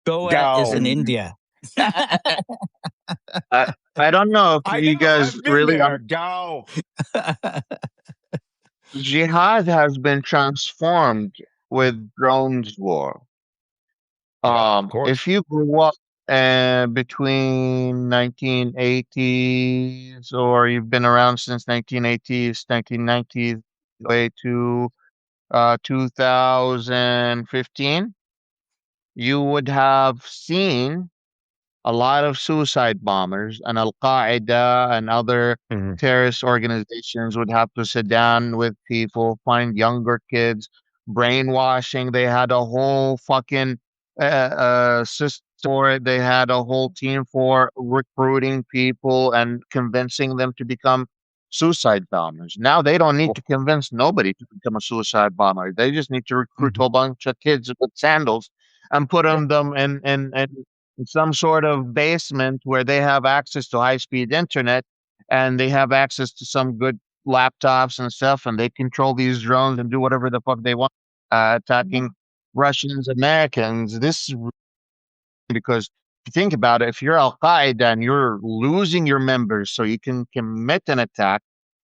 Goa is in India. I don't know if you guys really are Gao. Jihad has been transformed with drones war. If you grew up between 1980s or you've been around since 1980s, 1990s, way to 2015, you would have seen a lot of suicide bombers, and Al-Qaeda and other terrorist organizations would have to sit down with people, find younger kids, brainwashing. They had a whole fucking system for it. They had a whole team for recruiting people and convincing them to become suicide bombers. Now they don't need to convince nobody to become a suicide bomber. They just need to recruit a bunch of kids with sandals and put them in some sort of basement where they have access to high-speed internet and they have access to some good laptops and stuff, and they control these drones and do whatever the fuck they want, attacking Russians, Americans. This is because if you think about it, if you're Al-Qaeda and you're losing your members so you can commit an attack,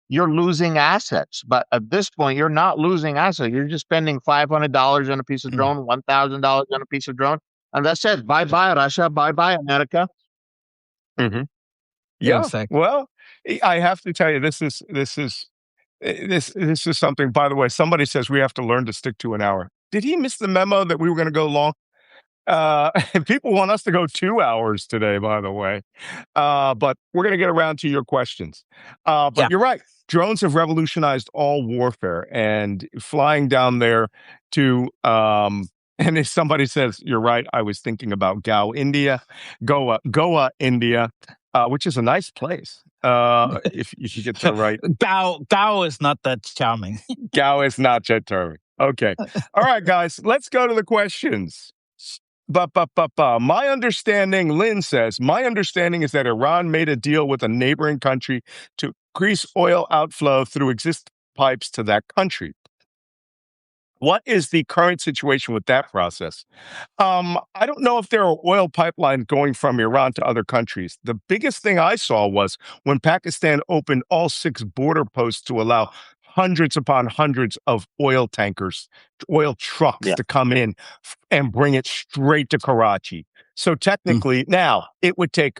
you're losing assets. But at this point, you're not losing assets. You're just spending $500 on a piece of drone, $1,000 on a piece of drone. And that's it. Bye-bye, Russia. Bye-bye, America. Yeah. Exactly. Well, I have to tell you, this is something. By the way, somebody says we have to learn to stick to an hour. Did he miss the memo that we were going to go long? People want us to go 2 hours today, by the way. But we're going to get around to your questions. But you're right. Drones have revolutionized all warfare, and flying down there to, and if somebody says, you're right, I was thinking about Goa, India, which is a nice place. If you get the right. Gao is not that charming. Gao is not that charming. Okay. All right, guys, let's go to the questions. My understanding, Lynn says, my understanding is that Iran made a deal with a neighboring country to increase oil outflow through existing pipes to that country. What is the current situation with that process? I don't know if there are oil pipelines going from Iran to other countries. The biggest thing I saw was when Pakistan opened all 6 border posts to allow hundreds upon hundreds of oil tankers, oil trucks to come in and bring it straight to Karachi. So technically, now it would take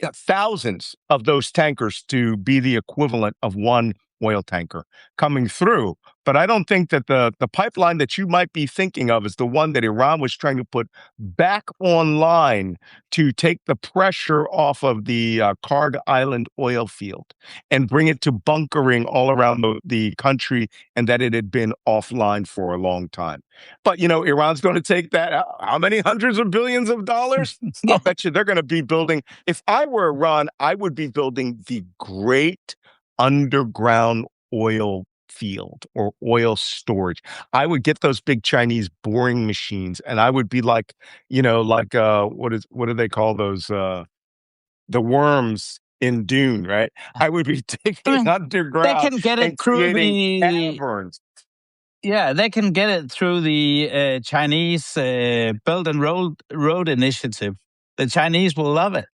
thousands of those tankers to be the equivalent of one oil tanker coming through. But I don't think that the pipeline that you might be thinking of is the one that Iran was trying to put back online to take the pressure off of the Karg Island oil field and bring it to bunkering all around the country, and that it had been offline for a long time. But, Iran's going to take that, how many hundreds of billions of dollars? I'll bet you they're going to be building. If I were Iran, I would be building the great underground oil field or oil storage. I would get those big Chinese boring machines, and I would be like, what do they call those? The worms in Dune, right? I would be digging underground. They can get it through the caverns. Yeah, they can get it through the Chinese Belt and Road Initiative. The Chinese will love it.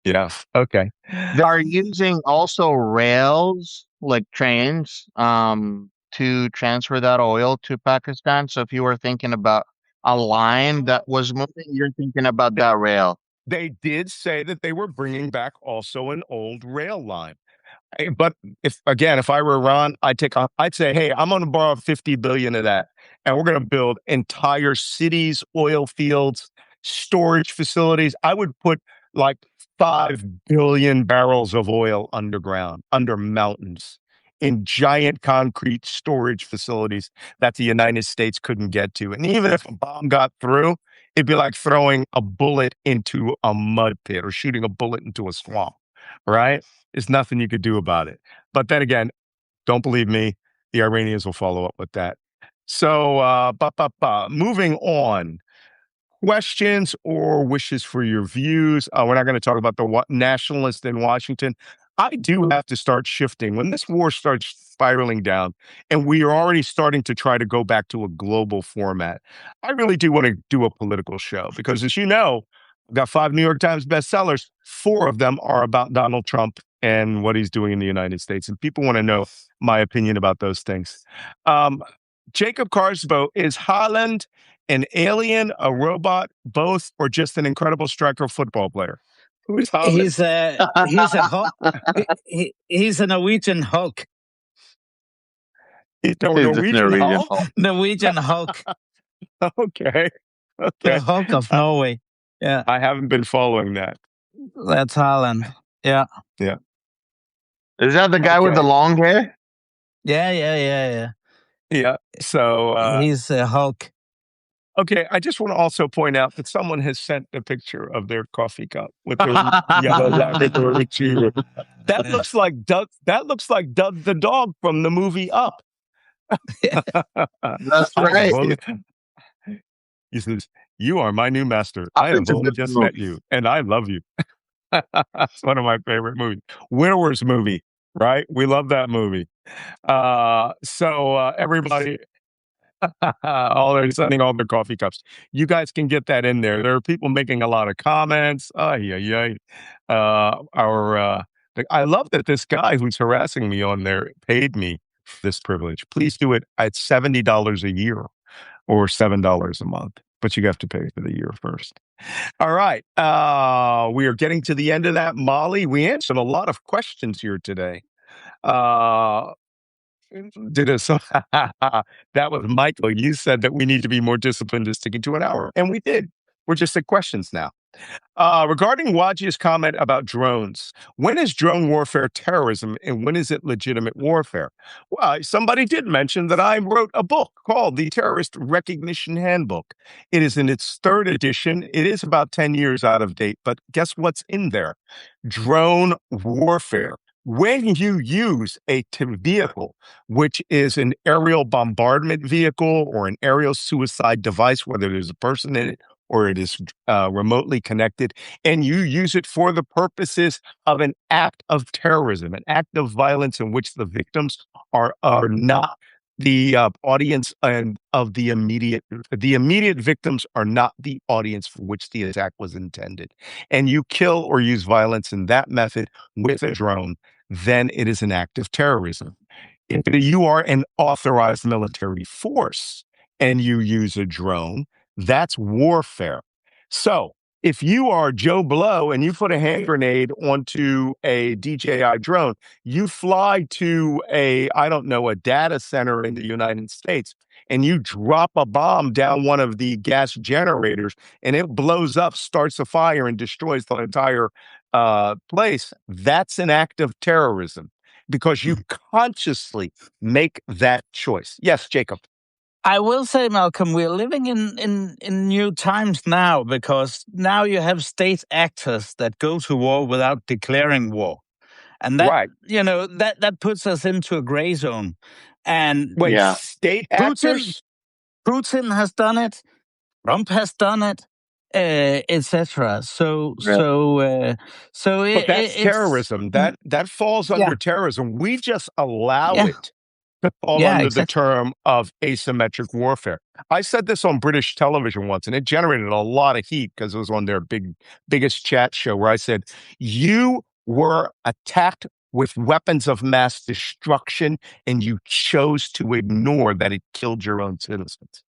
Yeah. Okay. They are using also rails, like trains, to transfer that oil to Pakistan. So if you were thinking about a line that was moving, you're thinking about that rail. They did say that they were bringing back also an old rail line. But if I were Iran, I'd say, hey, I'm going to borrow 50 billion of that, and we're going to build entire cities, oil fields, storage facilities. I would put like 5 billion barrels of oil underground, under mountains, in giant concrete storage facilities that the United States couldn't get to. And even if a bomb got through, it'd be like throwing a bullet into a mud pit or shooting a bullet into a swamp, right? There's nothing you could do about it. But then again, don't believe me, the Iranians will follow up with that. So, moving on. Questions or wishes for your views? We're not going to talk about the nationalists in Washington. I do have to start shifting when this war starts spiraling down, and we are already starting to try to go back to a global format. I really do want to do a political show because, as you know, I've got 5 New York Times bestsellers. 4 of them are about Donald Trump and what he's doing in the United States, and people want to know my opinion about those things. Jacob Carsbo, is Haaland an alien, a robot, both, or just an incredible striker football player? Who is Haaland? He's a Norwegian Hulk. He's Norwegian Hulk? Norwegian Hulk. Okay. The Hulk of Norway. Yeah. I haven't been following that. That's Haaland. Yeah. Yeah. Is that the guy with the long hair? Yeah. Yeah. So he's a Hulk. Okay, I just want to also point out that someone has sent a picture of their coffee cup with their yellow Labrador Retriever. That looks like Doug. That looks like Doug the dog from the movie Up. That's right. He says, "You are my new master. I have only just met you, and I love you." That's one of my favorite movies. Widower's movie, right? We love that movie. Everybody. They're sending all their coffee cups. You guys can get that in there. There are people making a lot of comments. I love that this guy who's harassing me on there paid me this privilege. Please do it at $70 a year or $7 a month, but you have to pay for the year first. All right. We are getting to the end of that, Molly. We answered a lot of questions here today. That was Michael. You said that we need to be more disciplined to sticking to an hour, and we did. We're just at questions now. Regarding Wajeeh's comment about drones, when is drone warfare terrorism and when is it legitimate warfare? Well, somebody did mention that I wrote a book called The Terrorist Recognition Handbook. It is in its third edition. It is about 10 years out of date, but guess what's in there? Drone warfare. When you use a vehicle, which is an aerial bombardment vehicle or an aerial suicide device, whether there's a person in it or it is remotely connected, and you use it for the purposes of an act of terrorism, an act of violence in which the victims are not the audience and of the immediate victims are not the audience for which the attack was intended, and you kill or use violence in that method with a drone, then it is an act of terrorism. If you are an authorized military force and you use a drone, that's warfare. So if you are Joe Blow and you put a hand grenade onto a DJI drone, you fly to a data center in the United States, and you drop a bomb down one of the gas generators and it blows up, starts a fire, and destroys the entire place, that's an act of terrorism because you consciously make that choice. Yes, Jacob. I will say, Malcolm, we're living in new times now, because now you have state actors that go to war without declaring war. And that, right. That puts us into a gray zone. And wait, state actors? Putin has done it. Trump has done it, etc. But that's terrorism. That falls under terrorism. We just allow it to fall under the term of asymmetric warfare. I said this on British television once, and it generated a lot of heat because it was on their biggest chat show, where I said, you were attacked with weapons of mass destruction, and you chose to ignore that it killed your own citizens.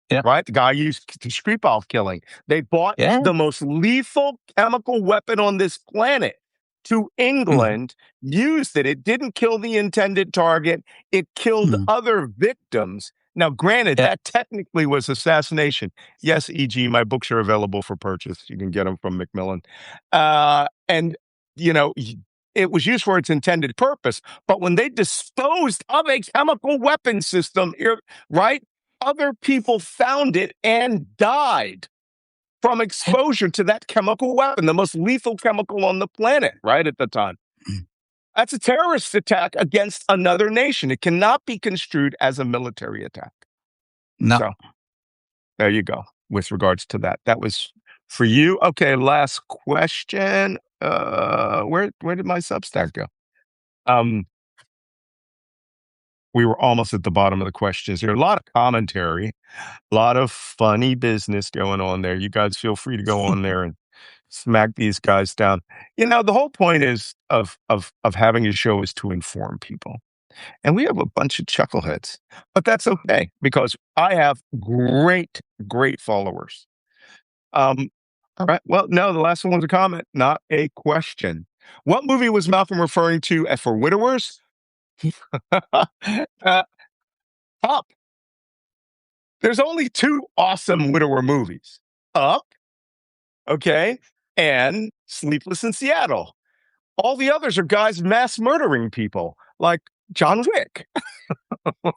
Yeah. Right? The guy used Skripal killing. They bought the most lethal chemical weapon on this planet to England, used it. It didn't kill the intended target. It killed other victims. Now, granted, that technically was assassination. Yes, e.g., my books are available for purchase. You can get them from Macmillan. And, it was used for its intended purpose. But when they disposed of a chemical weapon system, right? Other people found it and died from exposure to that chemical weapon, the most lethal chemical on the planet, right, at the time. That's a terrorist attack against another nation. It cannot be construed as a military attack. No. So, there you go, with regards to that. That was for you. Okay, last question. Where did my Substack go? We were almost at the bottom of the questions. There are a lot of commentary, a lot of funny business going on there. You guys feel free to go on there and smack these guys down. The whole point is of having a show is to inform people. And we have a bunch of chuckleheads, but that's okay because I have great followers. All right. Well, no, the last one was a comment, not a question. What movie was Malcolm referring to for widowers? Up. There's only two awesome widower movies. Up, okay, and Sleepless in Seattle. All the others are guys mass murdering people, like John Wick,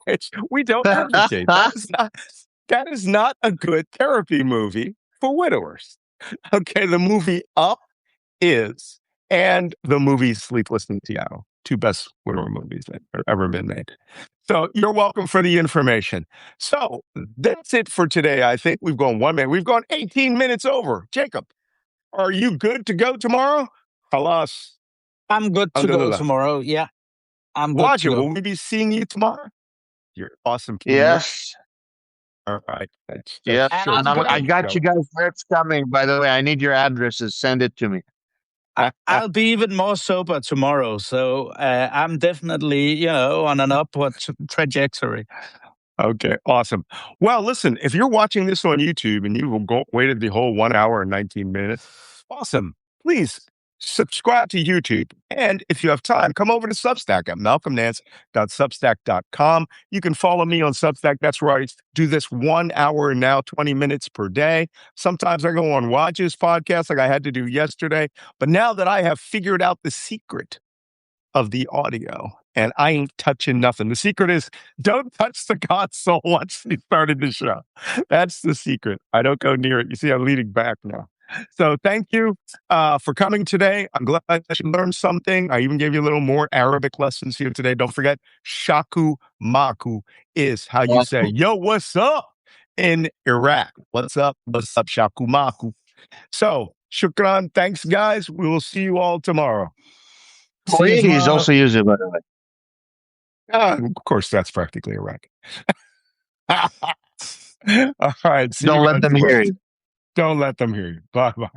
which we don't advocate. That is not a good therapy movie for widowers. Okay, the movie Up is, and the movie Sleepless in Seattle. Two best widower movies that have ever been made. So you're welcome for the information. So that's it for today. I think we've gone 1 minute. We've gone 18 minutes over. Jacob, are you good to go tomorrow? Halas. I'm good to go tomorrow. Yeah, I'm good to go. Will we be seeing you tomorrow? You're awesome. Yes. All right. Yeah. And I got you guys merch coming, by the way. I need your addresses. Send it to me. I'll be even more sober tomorrow. So I'm definitely, on an upward trajectory. Okay, awesome. Well, listen, if you're watching this on YouTube and you waited the whole 1 hour and 19 minutes, awesome. Please subscribe to YouTube. And if you have time, come over to Substack at malcolmnance.substack.com. You can follow me on Substack. That's where I do this 1 hour and now 20 minutes per day. Sometimes I go on Wajeeh's podcast like I had to do yesterday. But now that I have figured out the secret of the audio, and I ain't touching nothing. The secret is don't touch the console once we started the show. That's the secret. I don't go near it. You see, I'm leaning back now. So thank you for coming today. I'm glad that you learned something. I even gave you a little more Arabic lessons here today. Don't forget, shaku maku is how you say, yo, what's up in Iraq? What's up, shaku maku? So, shukran. Thanks, guys. We will see you all tomorrow. Wajeeh is also used it, by the way. Of course, that's practically Iraq. All right. Don't let them hear you. Don't let them hear you. Bye-bye.